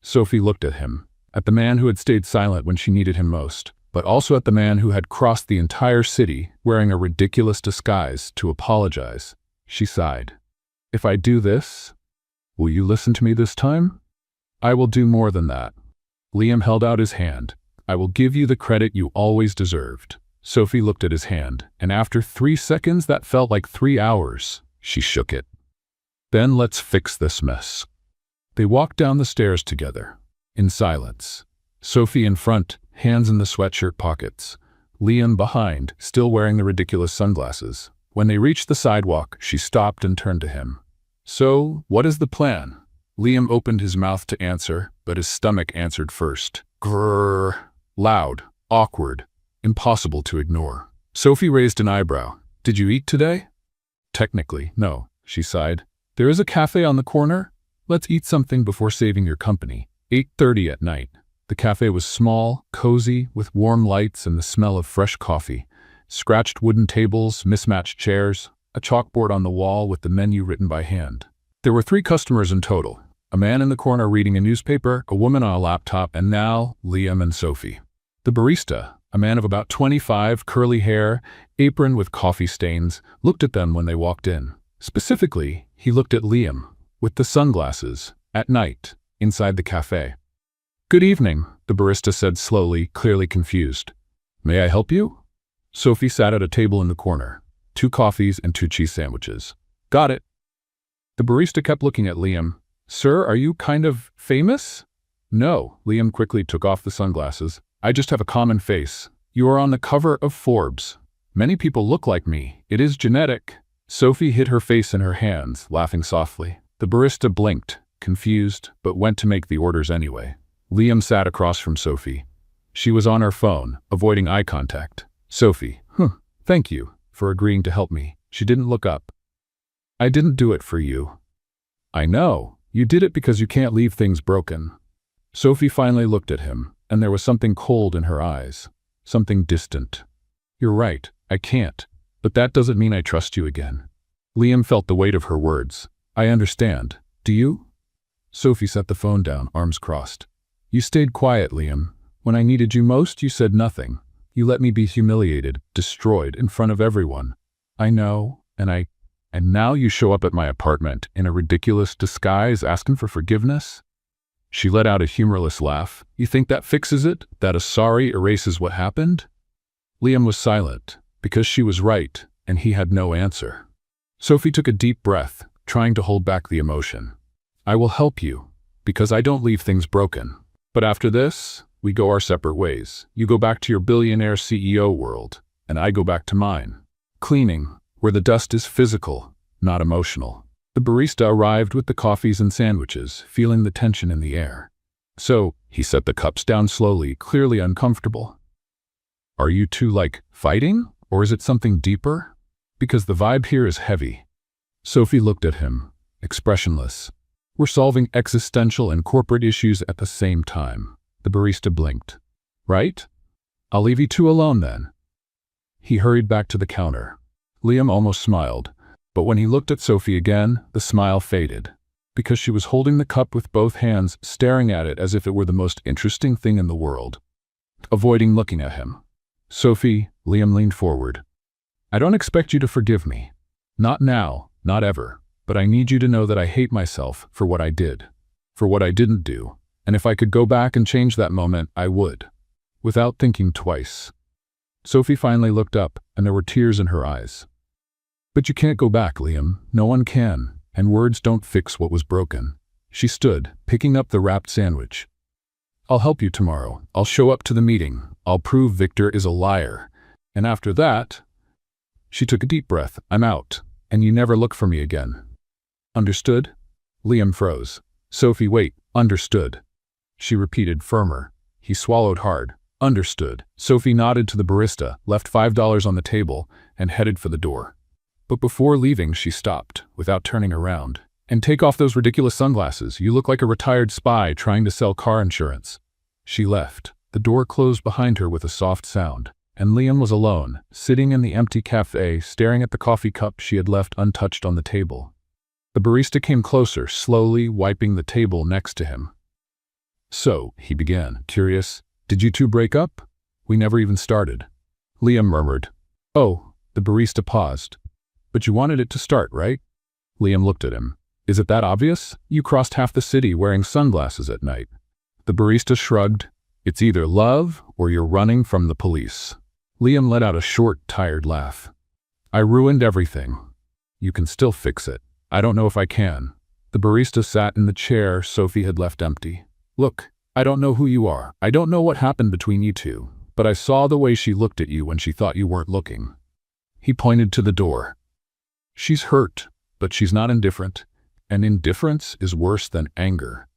Sophie looked at him, at the man who had stayed silent when she needed him most, but also at the man who had crossed the entire city wearing a ridiculous disguise to apologize. She sighed. "If I do this, will you listen to me this time?" "I will do more than that." Liam held out his hand. "I will give you the credit you always deserved." Sophie looked at his hand, and after 3 seconds that felt like 3 hours, she shook it. "Then let's fix this mess." They walked down the stairs together, in silence. Sophie in front, hands in the sweatshirt pockets. Liam behind, still wearing the ridiculous sunglasses. When they reached the sidewalk, she stopped and turned to him. "So, what is the plan?" Liam opened his mouth to answer, but his stomach answered first. Grrr. Loud, awkward, impossible to ignore. Sophie raised an eyebrow. "Did you eat today?" "Technically, no," she sighed. "There is a cafe on the corner. Let's eat something before saving your company." 8:30 at night. The cafe was small, cozy, with warm lights and the smell of fresh coffee. Scratched wooden tables, mismatched chairs, a chalkboard on the wall with the menu written by hand. There were 3 customers in total. A man in the corner reading a newspaper, a woman on a laptop, and now Liam and Sophie. The barista, a man of about 25, curly hair, apron with coffee stains, looked at them when they walked in. Specifically, he looked at Liam, with the sunglasses, at night, inside the cafe. "Good evening," the barista said slowly, clearly confused. "May I help you?" Sophie sat at a table in the corner. 2 coffees and 2 cheese sandwiches. "Got it." The barista kept looking at Liam. "Sir, are you kind of famous?" "No." Liam quickly took off the sunglasses. "I just have a common face. You are on the cover of Forbes. Many people look like me. It is genetic." Sophie hid her face in her hands, laughing softly. The barista blinked, confused, but went to make the orders anyway. Liam sat across from Sophie. She was on her phone, avoiding eye contact. Sophie, thank you for agreeing to help me." She didn't look up. "I didn't do it for you." "I know." You did it because you can't leave things broken. Sophie finally looked at him, and there was something cold in her eyes. Something distant. You're right, I can't. But that doesn't mean I trust you again. Liam felt the weight of her words. I understand. Do you? Sophie set the phone down, arms crossed. You stayed quiet, Liam. When I needed you most, you said nothing. You let me be humiliated, destroyed, in front of everyone. I know, and now you show up at my apartment in a ridiculous disguise asking for forgiveness? She let out a humorless laugh. You think that fixes it? That a sorry erases what happened? Liam was silent, because she was right, and he had no answer. Sophie took a deep breath, trying to hold back the emotion. I will help you, because I don't leave things broken. But after this, we go our separate ways. You go back to your billionaire CEO world, and I go back to mine. Cleaning, where the dust is physical, not emotional. The barista arrived with the coffees and sandwiches, feeling the tension in the air. So, he set the cups down slowly, clearly uncomfortable. Are you two, fighting? Or is it something deeper? Because the vibe here is heavy. Sophie looked at him, expressionless. We're solving existential and corporate issues at the same time. The barista blinked. Right? I'll leave you two alone then. He hurried back to the counter. Liam almost smiled, but when he looked at Sophie again, the smile faded, because she was holding the cup with both hands, staring at it as if it were the most interesting thing in the world. Avoiding looking at him. Sophie, Liam leaned forward. I don't expect you to forgive me. Not now, not ever, but I need you to know that I hate myself for what I did, for what I didn't do, and if I could go back and change that moment, I would, without thinking twice. Sophie finally looked up, and there were tears in her eyes. But you can't go back, Liam. No one can, and words don't fix what was broken. She stood, picking up the wrapped sandwich. I'll help you tomorrow. I'll show up to the meeting. I'll prove Victor is a liar. And after that, she took a deep breath. I'm out, and you never look for me again. Understood? Liam froze. Sophie, wait, understood. She repeated, firmer. He swallowed hard. Understood. Sophie nodded to the barista, left $5 on the table, and headed for the door. But before leaving, she stopped, without turning around. And take off those ridiculous sunglasses. You look like a retired spy trying to sell car insurance. She left. The door closed behind her with a soft sound, and Liam was alone, sitting in the empty cafe, staring at the coffee cup she had left untouched on the table. The barista came closer, slowly wiping the table next to him. So, he began, curious, did you two break up? We never even started. Liam murmured. Oh, the barista paused. But you wanted it to start, right? Liam looked at him. Is it that obvious? You crossed half the city wearing sunglasses at night. The barista shrugged. It's either love or you're running from the police. Liam let out a short, tired laugh. I ruined everything. You can still fix it. I don't know if I can. The barista sat in the chair Sophie had left empty. Look, I don't know who you are. I don't know what happened between you two, but I saw the way she looked at you when she thought you weren't looking. He pointed to the door. She's hurt, but she's not indifferent, and indifference is worse than anger.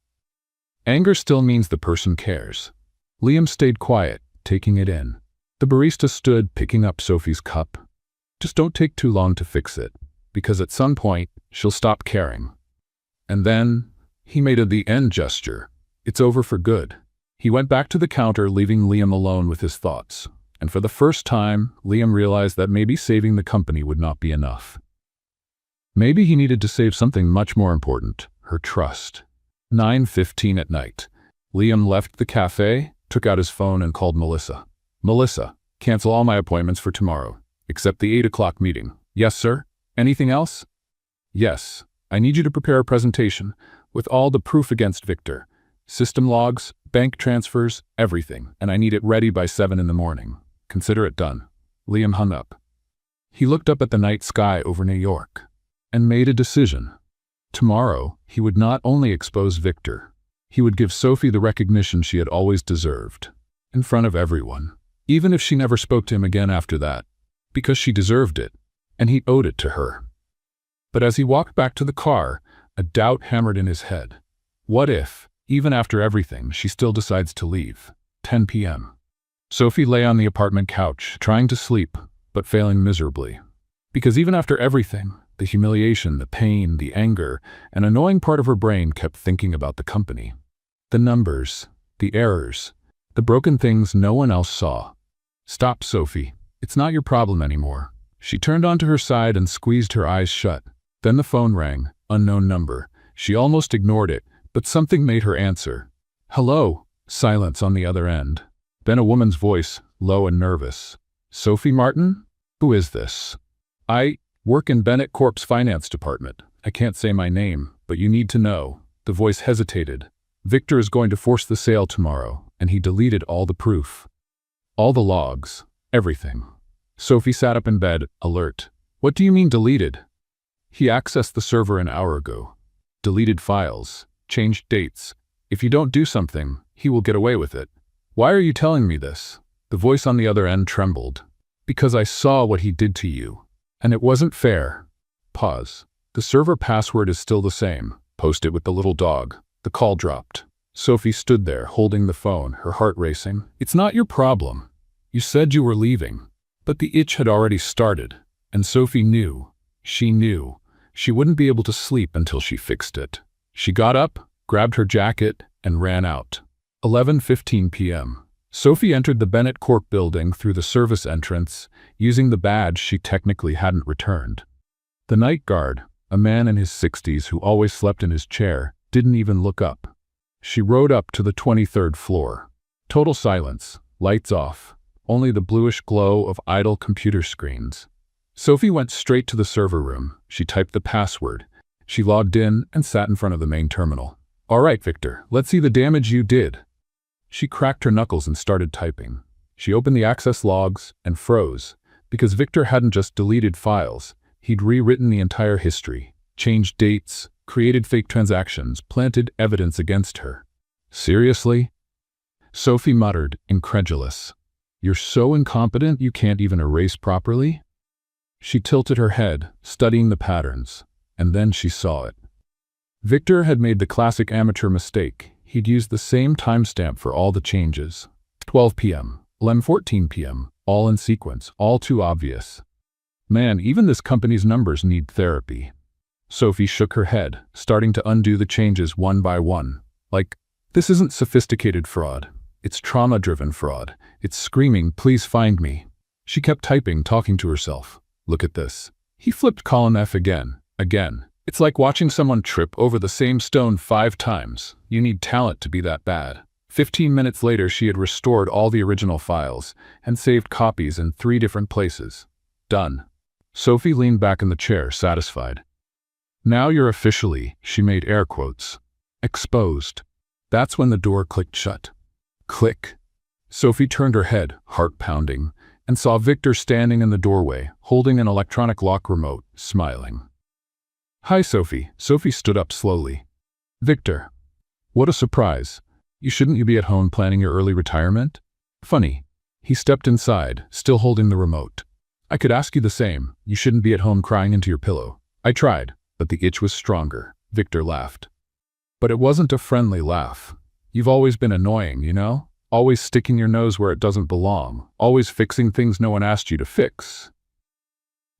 Anger still means the person cares. Liam stayed quiet, taking it in. The barista stood, picking up Sophie's cup. Just don't take too long to fix it, because at some point, she'll stop caring. And then, he made a the end gesture. It's over for good. He went back to the counter, leaving Liam alone with his thoughts. And for the first time, Liam realized that maybe saving the company would not be enough. Maybe he needed to save something much more important, her trust. 9:15 at night. Liam left the cafe, took out his phone and called Melissa. Melissa, cancel all my appointments for tomorrow, except the 8 o'clock meeting. Yes, sir? Anything else? Yes. I need you to prepare a presentation with all the proof against Victor. System logs, bank transfers, everything, and I need it ready by 7 in the morning. Consider it done. Liam hung up. He looked up at the night sky over New York and made a decision. Tomorrow, he would not only expose Victor, he would give Sophie the recognition she had always deserved, in front of everyone, even if she never spoke to him again after that, because she deserved it, and he owed it to her. But as he walked back to the car, a doubt hammered in his head. What if, even after everything, she still decides to leave? 10 p.m. Sophie lay on the apartment couch, trying to sleep, but failing miserably. Because even after everything, The humiliation, the pain, the anger, an annoying part of her brain kept thinking about the company. The numbers, the errors, the broken things no one else saw. "Stop, Sophie. It's not your problem anymore." She turned onto her side and squeezed her eyes shut. Then the phone rang, unknown number. She almost ignored it, but something made her answer. "Hello." Silence on the other end. Then a woman's voice, low and nervous. "Sophie Martin? Who is this?" "I work in Bennett Corp's finance department. I can't say my name, but you need to know." The voice hesitated. "Victor is going to force the sale tomorrow, and he deleted all the proof. All the logs. Everything." Sophie sat up in bed, alert. "What do you mean deleted?" "He accessed the server an hour ago. Deleted files. Changed dates. If you don't do something, he will get away with it." "Why are you telling me this?" The voice on the other end trembled. "Because I saw what he did to you. And it wasn't fair." Pause. "The server password is still the same. Post it with the little dog." The call dropped. Sophie stood there, holding the phone, her heart racing. "It's not your problem. You said you were leaving." But the itch had already started, and Sophie knew. She knew. She wouldn't be able to sleep until she fixed it. She got up, grabbed her jacket, and ran out. 11:15 p.m. Sophie entered the Bennett Corp building through the service entrance, using the badge she technically hadn't returned. The night guard, a man in his 60s who always slept in his chair, didn't even look up. She rode up to the 23rd floor. Total silence, lights off, only the bluish glow of idle computer screens. Sophie went straight to the server room. She typed the password. She logged in and sat in front of the main terminal. "All right, Victor, let's see the damage you did." She cracked her knuckles and started typing. She opened the access logs and froze, because Victor hadn't just deleted files. He'd rewritten the entire history, changed dates, created fake transactions, planted evidence against her. "Seriously?" Sophie muttered, incredulous. "You're so incompetent you can't even erase properly?" She tilted her head, studying the patterns, and then she saw it. Victor had made the classic amateur mistake. He'd used the same timestamp for all the changes. 12 p.m., 11:14 p.m., all in sequence, all too obvious. Man, even this company's numbers need therapy. Sophie shook her head, starting to undo the changes one by one. This isn't sophisticated fraud. It's trauma-driven fraud. It's screaming, "Please find me." She kept typing, talking to herself. "Look at this." He flipped column F again. It's like watching someone trip over the same stone 5 times. You need talent to be that bad. 15 minutes later, she had restored all the original files and saved copies in 3 different places. Done. Sophie leaned back in the chair, satisfied. "Now you're officially," she made air quotes, "exposed." That's when the door clicked shut. Click. Sophie turned her head, heart pounding, and saw Victor standing in the doorway, holding an electronic lock remote, smiling. "Hi, Sophie." Sophie stood up slowly. "Victor. What a surprise. Shouldn't you be at home planning your early retirement?" "Funny." He stepped inside, still holding the remote. "I could ask you the same. You shouldn't be at home crying into your pillow." "I tried, but the itch was stronger." Victor laughed. But it wasn't a friendly laugh. "You've always been annoying, you know? Always sticking your nose where it doesn't belong. Always fixing things no one asked you to fix."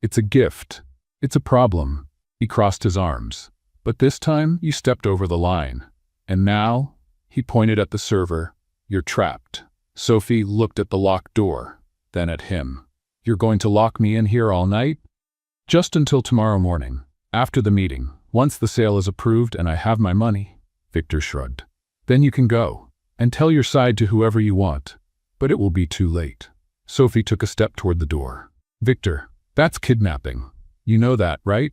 "It's a gift. It's a problem." He crossed his arms. "But this time, you stepped over the line. And now," he pointed at the server, "you're trapped." Sophie looked at the locked door, then at him. "You're going to lock me in here all night?" "Just until tomorrow morning. After the meeting. Once the sale is approved and I have my money." Victor shrugged. "Then you can go. And tell your side to whoever you want. But it will be too late." Sophie took a step toward the door. "Victor, that's kidnapping. You know that, right?"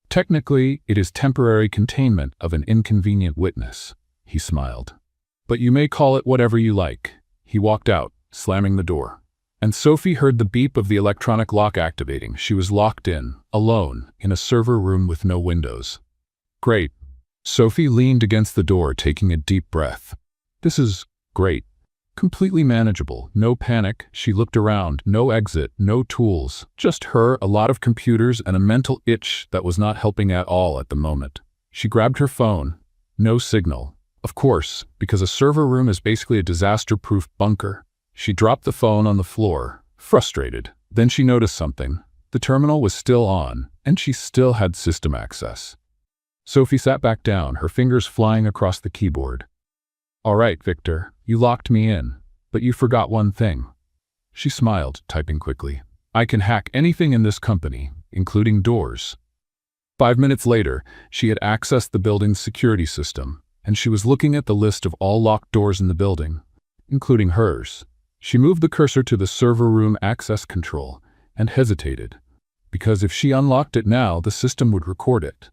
"Technically, it is temporary containment of an inconvenient witness." He smiled. "But you may call it whatever you like." He walked out, slamming the door. And Sophie heard the beep of the electronic lock activating. She was locked in, alone, in a server room with no windows. "Great." Sophie leaned against the door, taking a deep breath. "This is great. Completely manageable. No panic." She looked around. No exit, no tools. Just her, a lot of computers, and a mental itch that was not helping at all at the moment. She grabbed her phone. No signal. Of course, because a server room is basically a disaster-proof bunker. She dropped the phone on the floor, frustrated. Then she noticed something. The The terminal was still on, and she still had system access. Sophie sat back down, her fingers flying across the keyboard. "All right, Victor, you locked me in, but you forgot one thing." She smiled, typing quickly. "I can hack anything in this company, including doors." 5 minutes later, she had accessed the building's security system, and she was looking at the list of all locked doors in the building, including hers. She moved the cursor to the server room access control and hesitated, because if she unlocked it now, the system would record it.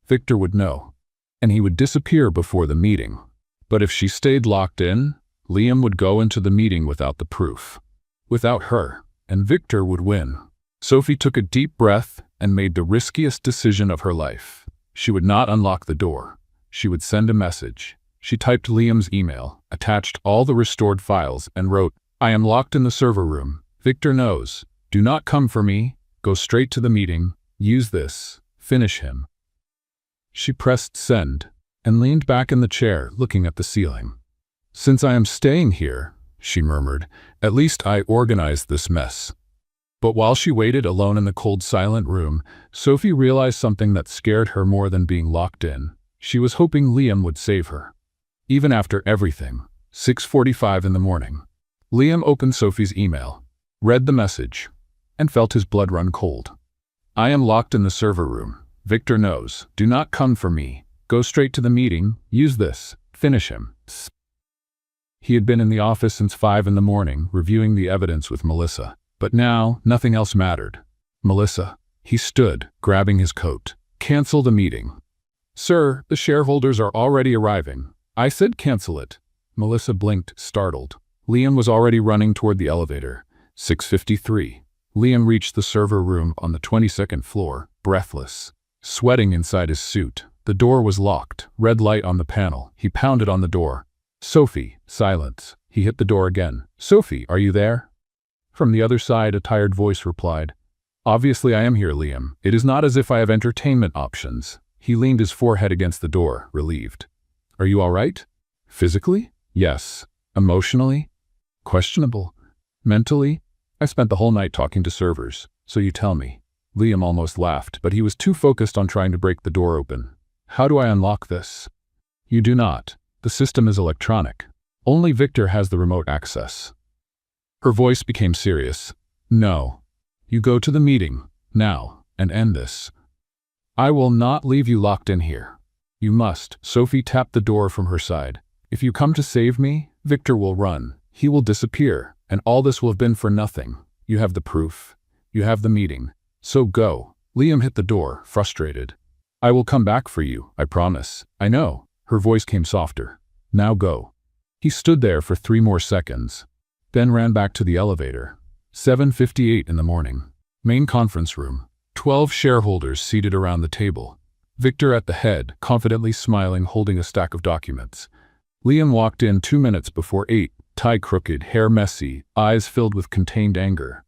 Victor would know, and he would disappear before the meeting. But if she stayed locked in, Liam would go into the meeting without the proof, without her, and Victor would win. Sophie took a deep breath and made the riskiest decision of her life. She would not unlock the door. She would send a message. She typed Liam's email, attached all the restored files, and wrote, "I am locked in the server room. Victor knows. Do not come for me. Go straight to the meeting. Use this. Finish him." She pressed send and leaned back in the chair, looking at the ceiling. "Since I am staying here," she murmured, "at least I organized this mess." But while she waited alone in the cold, silent room, Sophie realized something that scared her more than being locked in. She was hoping Liam would save her. Even after everything, 6:45 in the morning. Liam opened Sophie's email, read the message, and felt his blood run cold. "I am locked in the server room. Victor knows. Do not come for me. Go straight to the meeting. Use this. Finish him." He had been in the office since 5 in the morning, reviewing the evidence with Melissa. But now, nothing else mattered. "Melissa." He stood, grabbing his coat. "Cancel the meeting." "Sir, the shareholders are already arriving." "I said cancel it." Melissa blinked, startled. Liam was already running toward the elevator. 6:53. Liam reached the server room on the 22nd floor, breathless, sweating inside his suit. The door was locked, red light on the panel. He pounded on the door. "Sophie." Silence. He hit the door again. "Sophie, are you there?" From the other side, a tired voice replied, "Obviously I am here, Liam. It is not as if I have entertainment options." He leaned his forehead against the door, relieved. "Are you all right?" "Physically? Yes. Emotionally? Questionable. Mentally? I spent the whole night talking to servers, so you tell me." Liam almost laughed, but he was too focused on trying to break the door open. "How do I unlock this?" "You do not. The system is electronic. Only Victor has the remote access." Her voice became serious. "No. You go to the meeting, now, and end this. I will not leave you locked in here. You must." Sophie tapped the door from her side. "If you come to save me, Victor will run. He will disappear, and all this will have been for nothing. You have the proof. You have the meeting. So go." Liam hit the door, frustrated. "I will come back for you, I promise." "I know." Her voice came softer. "Now go." He stood there for 3 more seconds, then ran back to the elevator. 7:58 in the morning. Main conference room. 12 shareholders seated around the table. Victor at the head, confidently smiling, holding a stack of documents. Liam walked in 2 minutes before 8, tie crooked, hair messy, eyes filled with contained anger.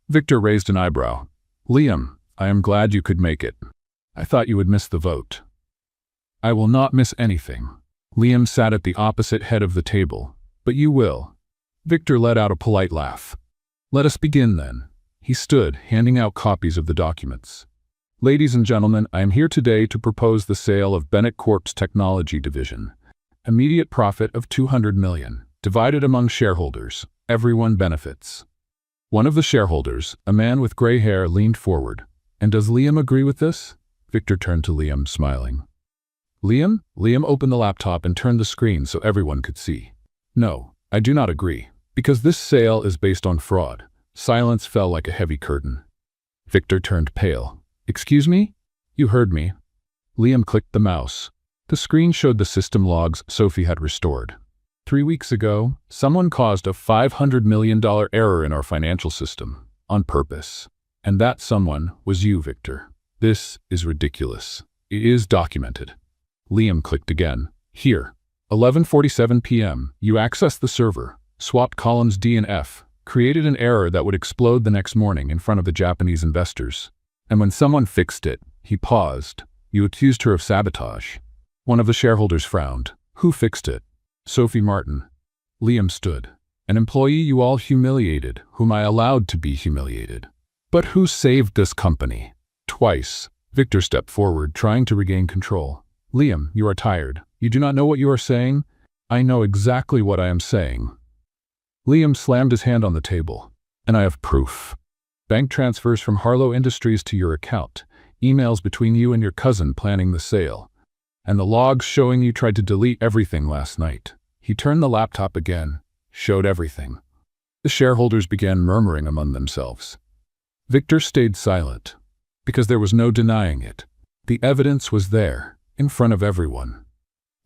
Victor raised an eyebrow. "Liam, I am glad you could make it. I thought you would miss the vote." "I will not miss anything." Liam sat at the opposite head of the table. "But you will." Victor let out a polite laugh. "Let us begin then." He stood, handing out copies of the documents. "Ladies and gentlemen, I am here today to propose the sale of Bennett Corp's technology division. Immediate profit of $200 million, divided among shareholders. Everyone benefits." One of the shareholders, a man with gray hair, leaned forward. "And does Liam agree with this?" Victor turned to Liam, smiling. "Liam?" Liam opened the laptop and turned the screen so everyone could see. "No, I do not agree, because this sale is based on fraud." Silence fell like a heavy curtain. Victor turned pale. "Excuse me?" "You heard me." Liam clicked the mouse. The screen showed the system logs Sophie had restored. 3 weeks ago, someone caused a $500 million error in our financial system, on purpose. And that someone was you, Victor. This is ridiculous. It is documented. Liam clicked again. "Here. 11:47 p.m. You accessed the server, swapped columns D and F, created an error that would explode the next morning in front of the Japanese investors. And when someone fixed it," he paused, "you accused her of sabotage." One of the shareholders frowned. "Who fixed it?" "Sophie Martin." Liam stood. "An employee you all humiliated, whom I allowed to be humiliated." But who saved this company? Twice. Victor stepped forward, trying to regain control. Liam, you are tired. You do not know what you are saying? I know exactly what I am saying. Liam slammed his hand on the table. And I have proof. Bank transfers from Harlow Industries to your account. Emails between you and your cousin planning the sale. And the logs showing you tried to delete everything last night. He turned the laptop again, showed everything. The shareholders began murmuring among themselves. Victor stayed silent, because there was no denying it. The evidence was there, in front of everyone.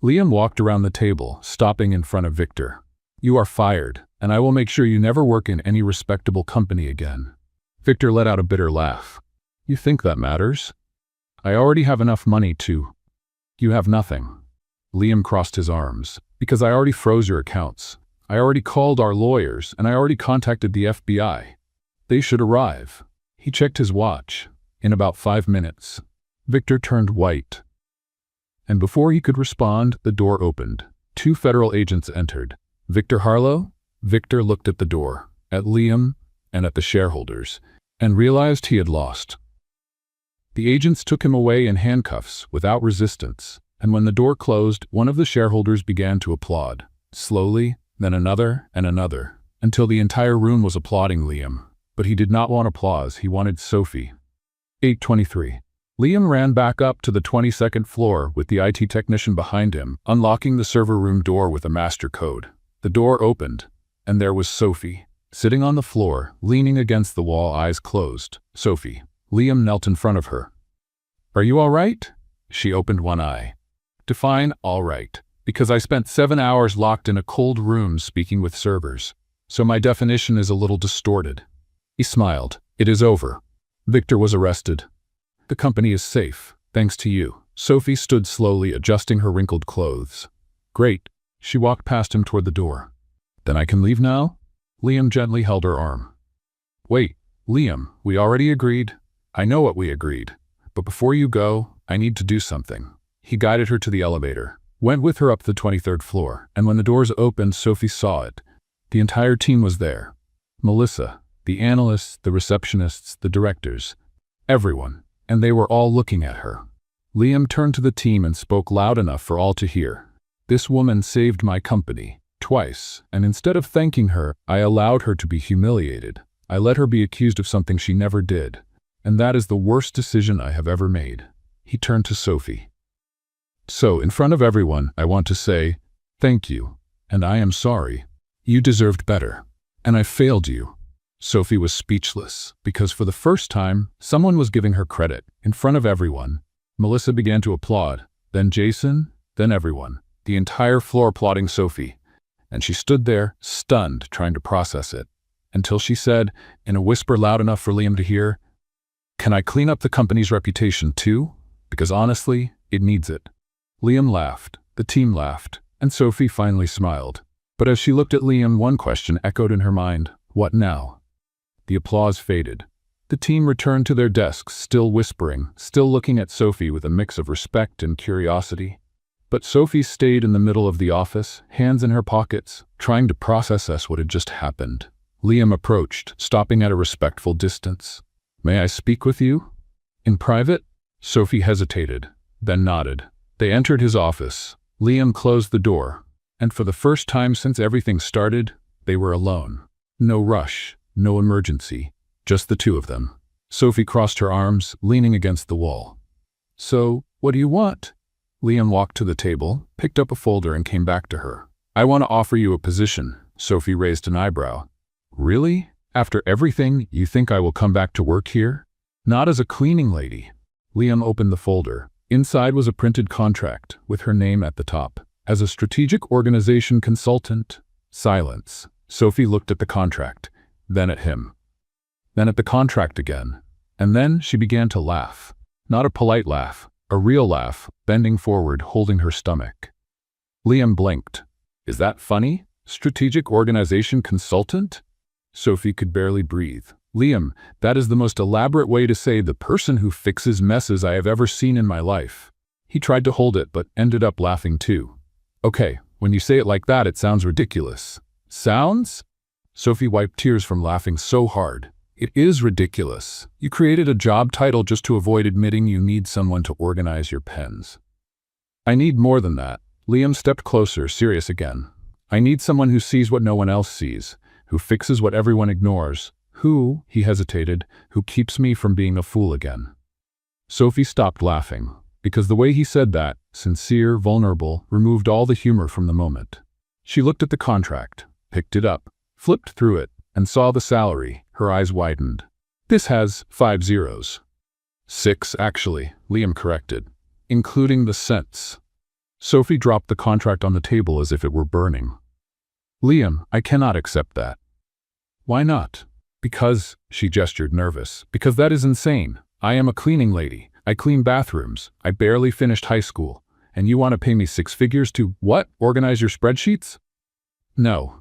Liam walked around the table, stopping in front of Victor. You are fired, and I will make sure you never work in any respectable company again. Victor let out a bitter laugh. You think that matters? I already have enough money to... You have nothing. Liam crossed his arms. Because I already froze your accounts. I already called our lawyers, and I already contacted the FBI. They should arrive. He checked his watch. In about 5 minutes. Victor turned white. And before he could respond, the door opened. 2 federal agents entered. Victor Harlow? Victor looked at the door, at Liam, and at the shareholders, and realized he had lost. The agents took him away in handcuffs, without resistance, and when the door closed, one of the shareholders began to applaud. Slowly, then another and another, until the entire room was applauding Liam. But he did not want applause, he wanted Sophie. 8:23. Liam ran back up to the 22nd floor with the IT technician behind him, unlocking the server room door with a master code. The door opened, and there was Sophie, sitting on the floor, leaning against the wall, eyes closed. Sophie. Liam knelt in front of her. Are you all right? She opened one eye. Define all right, because I spent 7 hours locked in a cold room speaking with servers, so my definition is a little distorted. He smiled. It is over. Victor was arrested. The company is safe, thanks to you. Sophie stood slowly, adjusting her wrinkled clothes. Great. She walked past him toward the door. Then I can leave now? Liam gently held her arm. Wait, Liam, we already agreed. I know what we agreed. But before you go, I need to do something. He guided her to the elevator, went with her up the 23rd floor, and when the doors opened, Sophie saw it. The entire team was there. Melissa, the analysts, the receptionists, the directors, everyone, and they were all looking at her. Liam turned to the team and spoke loud enough for all to hear. This woman saved my company, twice, and instead of thanking her, I allowed her to be humiliated. I let her be accused of something she never did, and that is the worst decision I have ever made. He turned to Sophie. So, in front of everyone, I want to say, thank you, and I am sorry. You deserved better, and I failed you. Sophie was speechless, because for the first time, someone was giving her credit, in front of everyone. Melissa began to applaud, then Jason, then everyone, the entire floor applauding Sophie, and she stood there, stunned, trying to process it, until she said, in a whisper loud enough for Liam to hear, Can I clean up the company's reputation too? Because honestly, it needs it. Liam laughed, the team laughed, and Sophie finally smiled. But as she looked at Liam, one question echoed in her mind, what now? The applause faded. The team returned to their desks, still whispering, still looking at Sophie with a mix of respect and curiosity. But Sophie stayed in the middle of the office, hands in her pockets, trying to process what had just happened. Liam approached, stopping at a respectful distance. May I speak with you? In private? Sophie hesitated, then nodded. They entered his office. Liam closed the door, and for the first time since everything started, they were alone. No rush, no emergency, just the two of them. Sophie crossed her arms, leaning against the wall. So, what do you want? Liam walked to the table, picked up a folder and came back to her. I want to offer you a position. Sophie raised an eyebrow. Really? After everything, you think I will come back to work here? Not as a cleaning lady. Liam opened the folder. Inside was a printed contract, with her name at the top. As a strategic organization consultant. Silence. Sophie looked at the contract, then at him. Then at the contract again. And then she began to laugh. Not a polite laugh, a real laugh, bending forward, holding her stomach. Liam blinked. Is that funny? Strategic organization consultant? Sophie could barely breathe. Liam, that is the most elaborate way to say the person who fixes messes I have ever seen in my life. He tried to hold it, but ended up laughing too. Okay, when you say it like that, it sounds ridiculous. Sounds? Sophie wiped tears from laughing so hard. It is ridiculous. You created a job title just to avoid admitting you need someone to organize your pens. I need more than that. Liam stepped closer, serious again. I need someone who sees what no one else sees, who fixes what everyone ignores, he hesitated, who keeps me from being a fool again. Sophie stopped laughing, because the way he said that, sincere, vulnerable, removed all the humor from the moment. She looked at the contract, picked it up, flipped through it, and saw the salary. Her eyes widened. This has 5 zeros. 6, actually, Liam corrected, including the cents. Sophie dropped the contract on the table as if it were burning. Liam, I cannot accept that. Why not? Because, she gestured nervous, because that is insane. I am a cleaning lady. I clean bathrooms. I barely finished high school. And you want to pay me 6 figures to, what, organize your spreadsheets? No.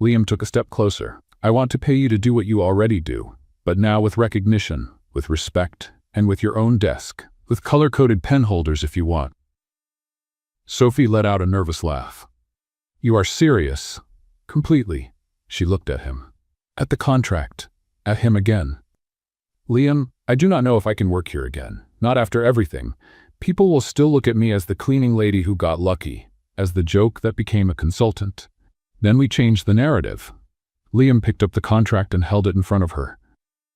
Liam took a step closer. I want to pay you to do what you already do, but now with recognition, with respect, and with your own desk, with color-coded pen holders if you want. Sophie let out a nervous laugh. You are serious? Completely. She looked at him. At the contract. At him again. Liam, I do not know if I can work here again. Not after everything. People will still look at me as the cleaning lady who got lucky, as the joke that became a consultant. Then we changed the narrative. Liam picked up the contract and held it in front of her.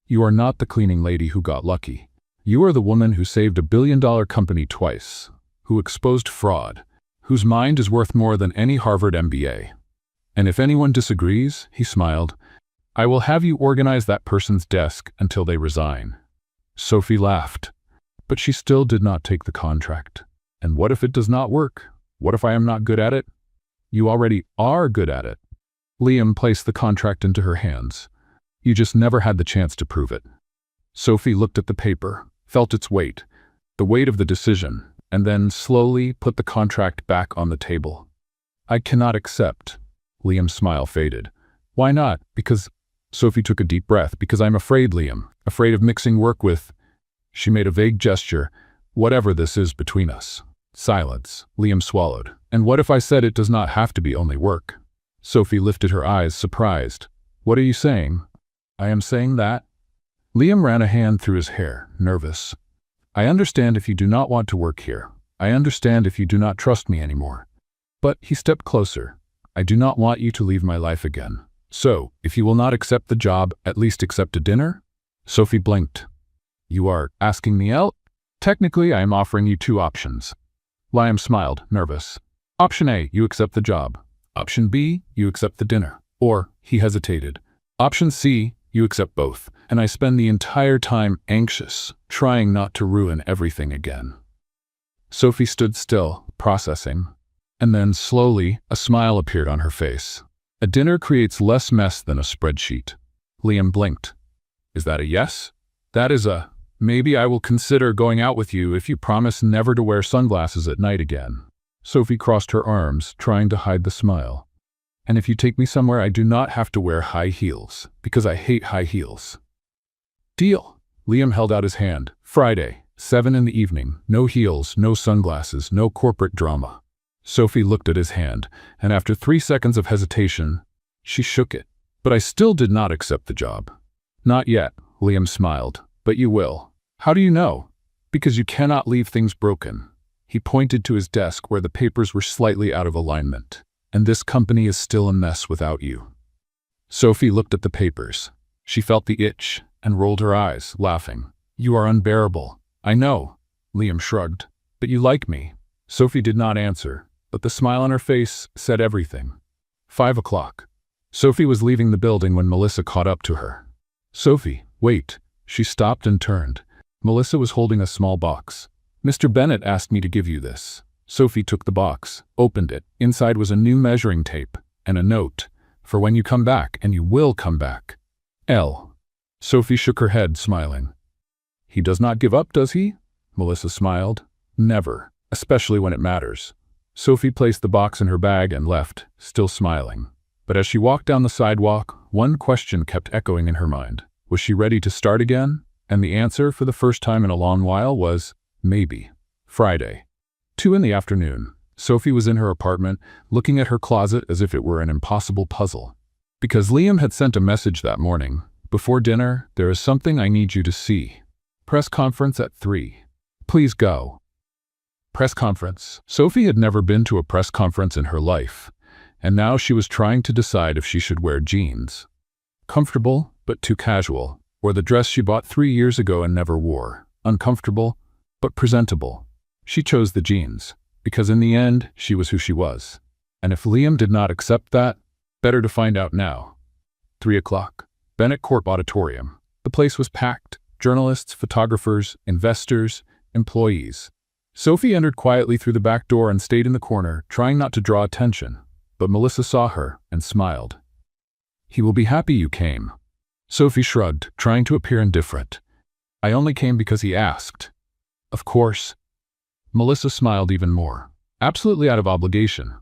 You are not the cleaning lady who got lucky. You are the woman who saved a billion-dollar company twice, who exposed fraud, whose mind is worth more than any Harvard MBA. And if anyone disagrees, he smiled, I will have you organize that person's desk until they resign. Sophie laughed, but she still did not take the contract. And what if it does not work? What if I am not good at it? You already are good at it. Liam placed the contract into her hands. You just never had the chance to prove it. Sophie looked at the paper, felt its weight, the weight of the decision, and then slowly put the contract back on the table. I cannot accept. Liam's smile faded. Why not? Because... Sophie took a deep breath. Because I'm afraid, Liam. Afraid of mixing work with... She made a vague gesture. Whatever this is between us. Silence. Liam swallowed. And what if I said it does not have to be only work? Sophie lifted her eyes, surprised. What are you saying? I am saying that. Liam ran a hand through his hair, nervous. I understand if you do not want to work here. I understand if you do not trust me anymore. But he stepped closer. I do not want you to leave my life again. So, if you will not accept the job, at least accept a dinner? Sophie blinked. You are asking me out? Technically, I am offering you 2 options. Liam smiled, nervous. Option A, you accept the job. Option B, you accept the dinner. Or, he hesitated. Option C, you accept both. And I spend the entire time anxious, trying not to ruin everything again. Sophie stood still, processing. And then, slowly, a smile appeared on her face. A dinner creates less mess than a spreadsheet. Liam blinked. Is that a yes? That is a, maybe I will consider going out with you if you promise never to wear sunglasses at night again. Sophie crossed her arms, trying to hide the smile. And if you take me somewhere, I do not have to wear high heels, because I hate high heels. Deal. Liam held out his hand. Friday, 7 in the evening. No heels, no sunglasses, no corporate drama. Sophie looked at his hand, and after 3 seconds of hesitation, she shook it. But I still did not accept the job. Not yet, Liam smiled. But you will. How do you know? Because you cannot leave things broken. He pointed to his desk where the papers were slightly out of alignment. And this company is still a mess without you. Sophie looked at the papers. She felt the itch and rolled her eyes, laughing. You are unbearable. I know. Liam shrugged. But you like me. Sophie did not answer, but the smile on her face said everything. 5 o'clock. Sophie was leaving the building when Melissa caught up to her. Sophie, wait. She stopped and turned. Melissa was holding a small box. Mr. Bennett asked me to give you this. Sophie took the box, opened it. Inside was a new measuring tape and a note. For when you come back, and you will come back. L. Sophie shook her head, smiling. He does not give up, does he? Melissa smiled. Never, especially when it matters. Sophie placed the box in her bag and left, still smiling. But as she walked down the sidewalk, one question kept echoing in her mind. Was she ready to start again? And the answer, for the first time in a long while, was maybe. Friday. 2 in the afternoon. Sophie was in her apartment, looking at her closet as if it were an impossible puzzle. Because Liam had sent a message that morning, Before dinner, there is something I need you to see. Press conference at 3. Please go. Press conference. Sophie had never been to a press conference in her life, and now she was trying to decide if she should wear jeans. Comfortable, but too casual, or the dress she bought 3 years ago and never wore. Uncomfortable, but presentable. She chose the jeans, because in the end, she was who she was. And if Liam did not accept that, better to find out now. 3 o'clock. Bennett Corp Auditorium. The place was packed. Journalists, photographers, investors, employees. Sophie entered quietly through the back door and stayed in the corner, trying not to draw attention. But Melissa saw her and smiled. "He will be happy you came." Sophie shrugged, trying to appear indifferent. "I only came because he asked." "Of course." Melissa smiled even more, absolutely out of obligation.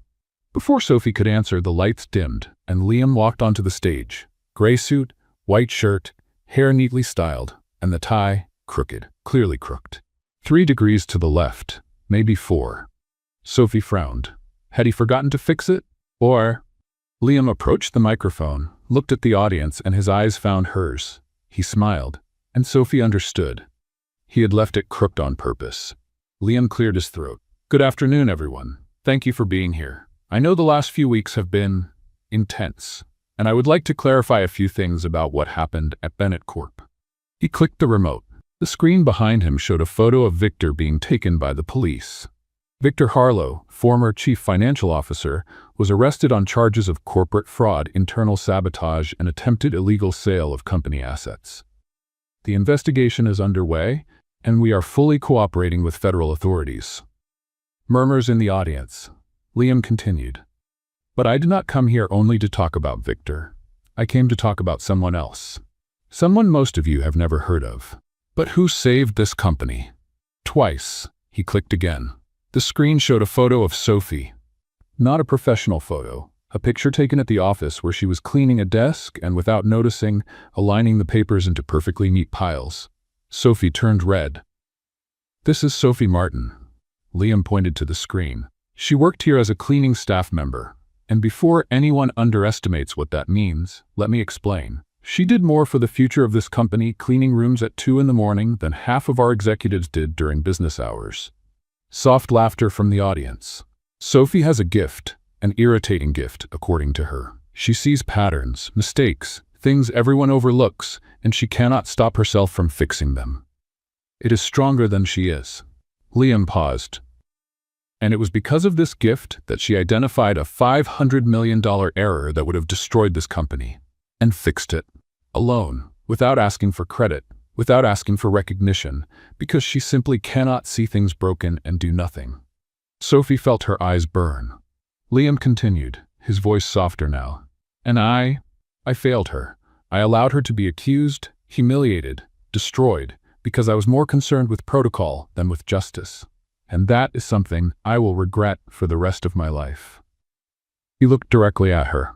Before Sophie could answer, the lights dimmed, and Liam walked onto the stage. Gray suit, white shirt, hair neatly styled, and the tie, crooked, clearly crooked. 3 degrees to the left, maybe 4. Sophie frowned. Had he forgotten to fix it? Or? Liam approached the microphone, looked at the audience, and his eyes found hers. He smiled, and Sophie understood. He had left it crooked on purpose. Liam cleared his throat. "Good afternoon, everyone. Thank you for being here. I know the last few weeks have been intense, and I would like to clarify a few things about what happened at Bennett Corp." He clicked the remote. The screen behind him showed a photo of Victor being taken by the police. Victor Harlow, former chief financial officer, was arrested on charges of corporate fraud, internal sabotage, and attempted illegal sale of company assets. The investigation is underway, and we are fully cooperating with federal authorities. Murmurs in the audience. Liam continued. "But I did not come here only to talk about Victor. I came to talk about someone else. Someone most of you have never heard of. But who saved this company?" Twice. He clicked again. The screen showed a photo of Sophie. Not a professional photo. A picture taken at the office where she was cleaning a desk and, without noticing, aligning the papers into perfectly neat piles. Sophie turned red. "This is Sophie Martin." Liam pointed to the screen. "She worked here as a cleaning staff member. And before anyone underestimates what that means, let me explain. She did more for the future of this company cleaning rooms at 2 in the morning than half of our executives did during business hours." Soft laughter from the audience. Sophie has a gift, an irritating gift, according to her. She sees patterns, mistakes, things everyone overlooks, and she cannot stop herself from fixing them. It is stronger than she is. Liam paused. And it was because of this gift that she identified a $500 million error that would have destroyed this company. And fixed it. Alone, without asking for credit, without asking for recognition, because she simply cannot see things broken and do nothing. Sophie felt her eyes burn. Liam continued, his voice softer now. "And I failed her. I allowed her to be accused, humiliated, destroyed, because I was more concerned with protocol than with justice. And that is something I will regret for the rest of my life." He looked directly at her.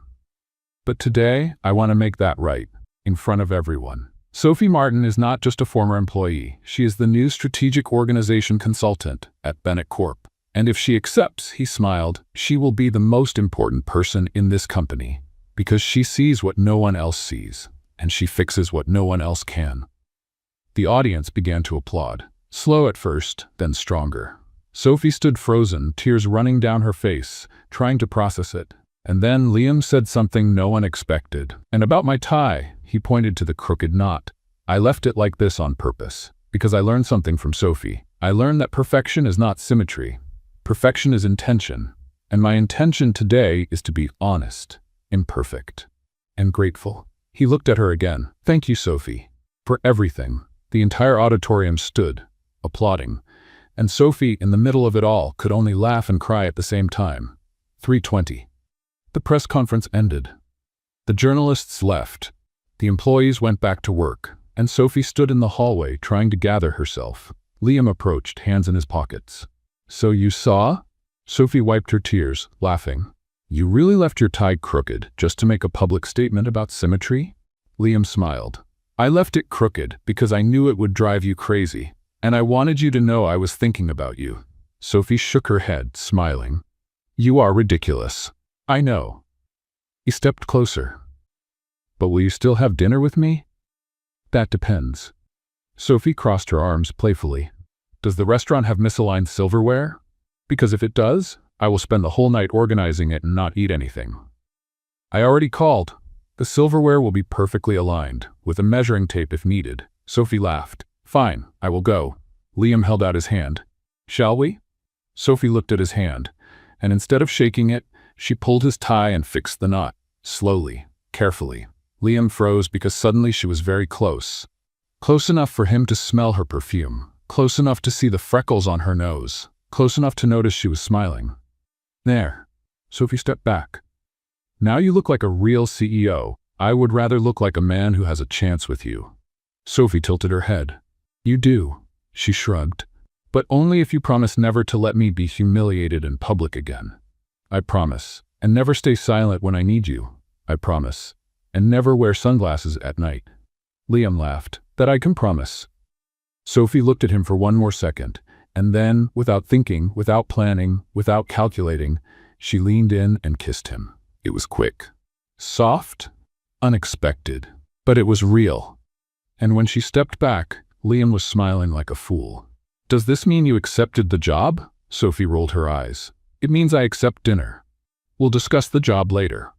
"But today, I want to make that right, in front of everyone. Sophie Martin is not just a former employee. She is the new strategic organization consultant at Bennett Corp. And if she accepts," he smiled, "she will be the most important person in this company, because she sees what no one else sees, and she fixes what no one else can." The audience began to applaud, slow at first, then stronger. Sophie stood frozen, tears running down her face, trying to process it. And then Liam said something no one expected. "And about my tie," he pointed to the crooked knot. "I left it like this on purpose, because I learned something from Sophie. I learned that perfection is not symmetry. Perfection is intention. And my intention today is to be honest, imperfect, and grateful." He looked at her again. "Thank you, Sophie, for everything." The entire auditorium stood, applauding, and Sophie, in the middle of it all, could only laugh and cry at the same time. 3:20. The press conference ended. The journalists left. The employees went back to work, and Sophie stood in the hallway trying to gather herself. Liam approached, hands in his pockets. "So you saw?" Sophie wiped her tears, laughing. "You really left your tie crooked just to make a public statement about symmetry?" Liam smiled. "I left it crooked because I knew it would drive you crazy, and I wanted you to know I was thinking about you." Sophie shook her head, smiling. "You are ridiculous." "I know." He stepped closer. "But will you still have dinner with me?" That depends. Sophie crossed her arms playfully. Does the restaurant have misaligned silverware? Because if it does, I will spend the whole night organizing it and not eat anything. I already called. The silverware will be perfectly aligned, with a measuring tape if needed. Sophie laughed. Fine, I will go. Liam held out his hand. Shall we? Sophie looked at his hand, and instead of shaking it, she pulled his tie and fixed the knot. Slowly, carefully. Liam froze because suddenly she was very close. Close enough for him to smell her perfume. Close enough to see the freckles on her nose. Close enough to notice she was smiling. There. Sophie stepped back. Now you look like a real CEO. I would rather look like a man who has a chance with you. Sophie tilted her head. You do, she shrugged. But only if you promise never to let me be humiliated in public again. I promise. And never stay silent when I need you. I promise. And never wear sunglasses at night. Liam laughed. That I can promise. Sophie looked at him for one more second, and then, without thinking, without planning, without calculating, she leaned in and kissed him. It was quick. Soft? Unexpected. But it was real. And when she stepped back, Liam was smiling like a fool. Does this mean you accepted the job? Sophie rolled her eyes. It means I accept dinner. We'll discuss the job later.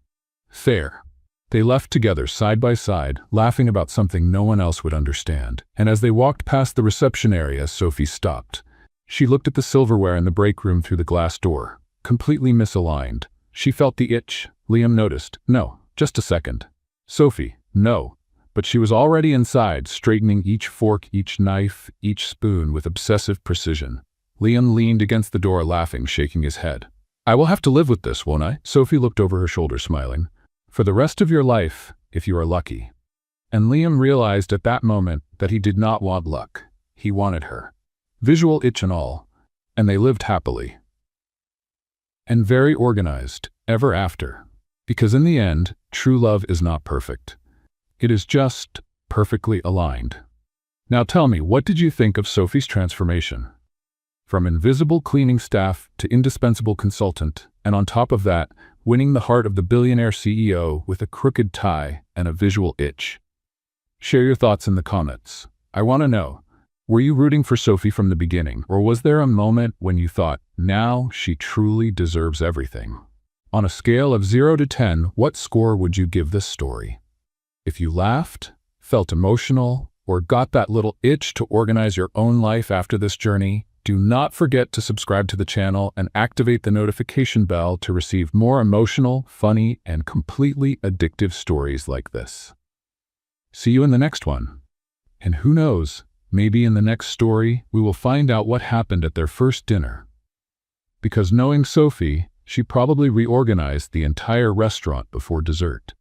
Fair. They left together side by side, laughing about something no one else would understand. And as they walked past the reception area, Sophie stopped. She looked at the silverware in the break room through the glass door. Completely misaligned. She felt the itch. Liam noticed. No, just a second. Sophie, no. But she was already inside, straightening each fork, each knife, each spoon with obsessive precision. Liam leaned against the door, laughing, shaking his head. I will have to live with this, won't I? Sophie looked over her shoulder, smiling. For the rest of your life, if you are lucky. And Liam realized at that moment that he did not want luck. He wanted her. Visual itch and all. And they lived happily. And very organized, ever after. Because in the end, true love is not perfect. It is just perfectly aligned. Now tell me, what did you think of Sophie's transformation? From invisible cleaning staff to indispensable consultant, and on top of that, winning the heart of the billionaire CEO with a crooked tie and a visual itch. Share your thoughts in the comments. I want to know, were you rooting for Sophie from the beginning, or was there a moment when you thought, now she truly deserves everything? On a scale of 0 to 10, what score would you give this story? If you laughed, felt emotional, or got that little itch to organize your own life after this journey, do not forget to subscribe to the channel and activate the notification bell to receive more emotional, funny, and completely addictive stories like this. See you in the next one. And who knows, maybe in the next story, we will find out what happened at their first dinner. Because knowing Sophie, she probably reorganized the entire restaurant before dessert.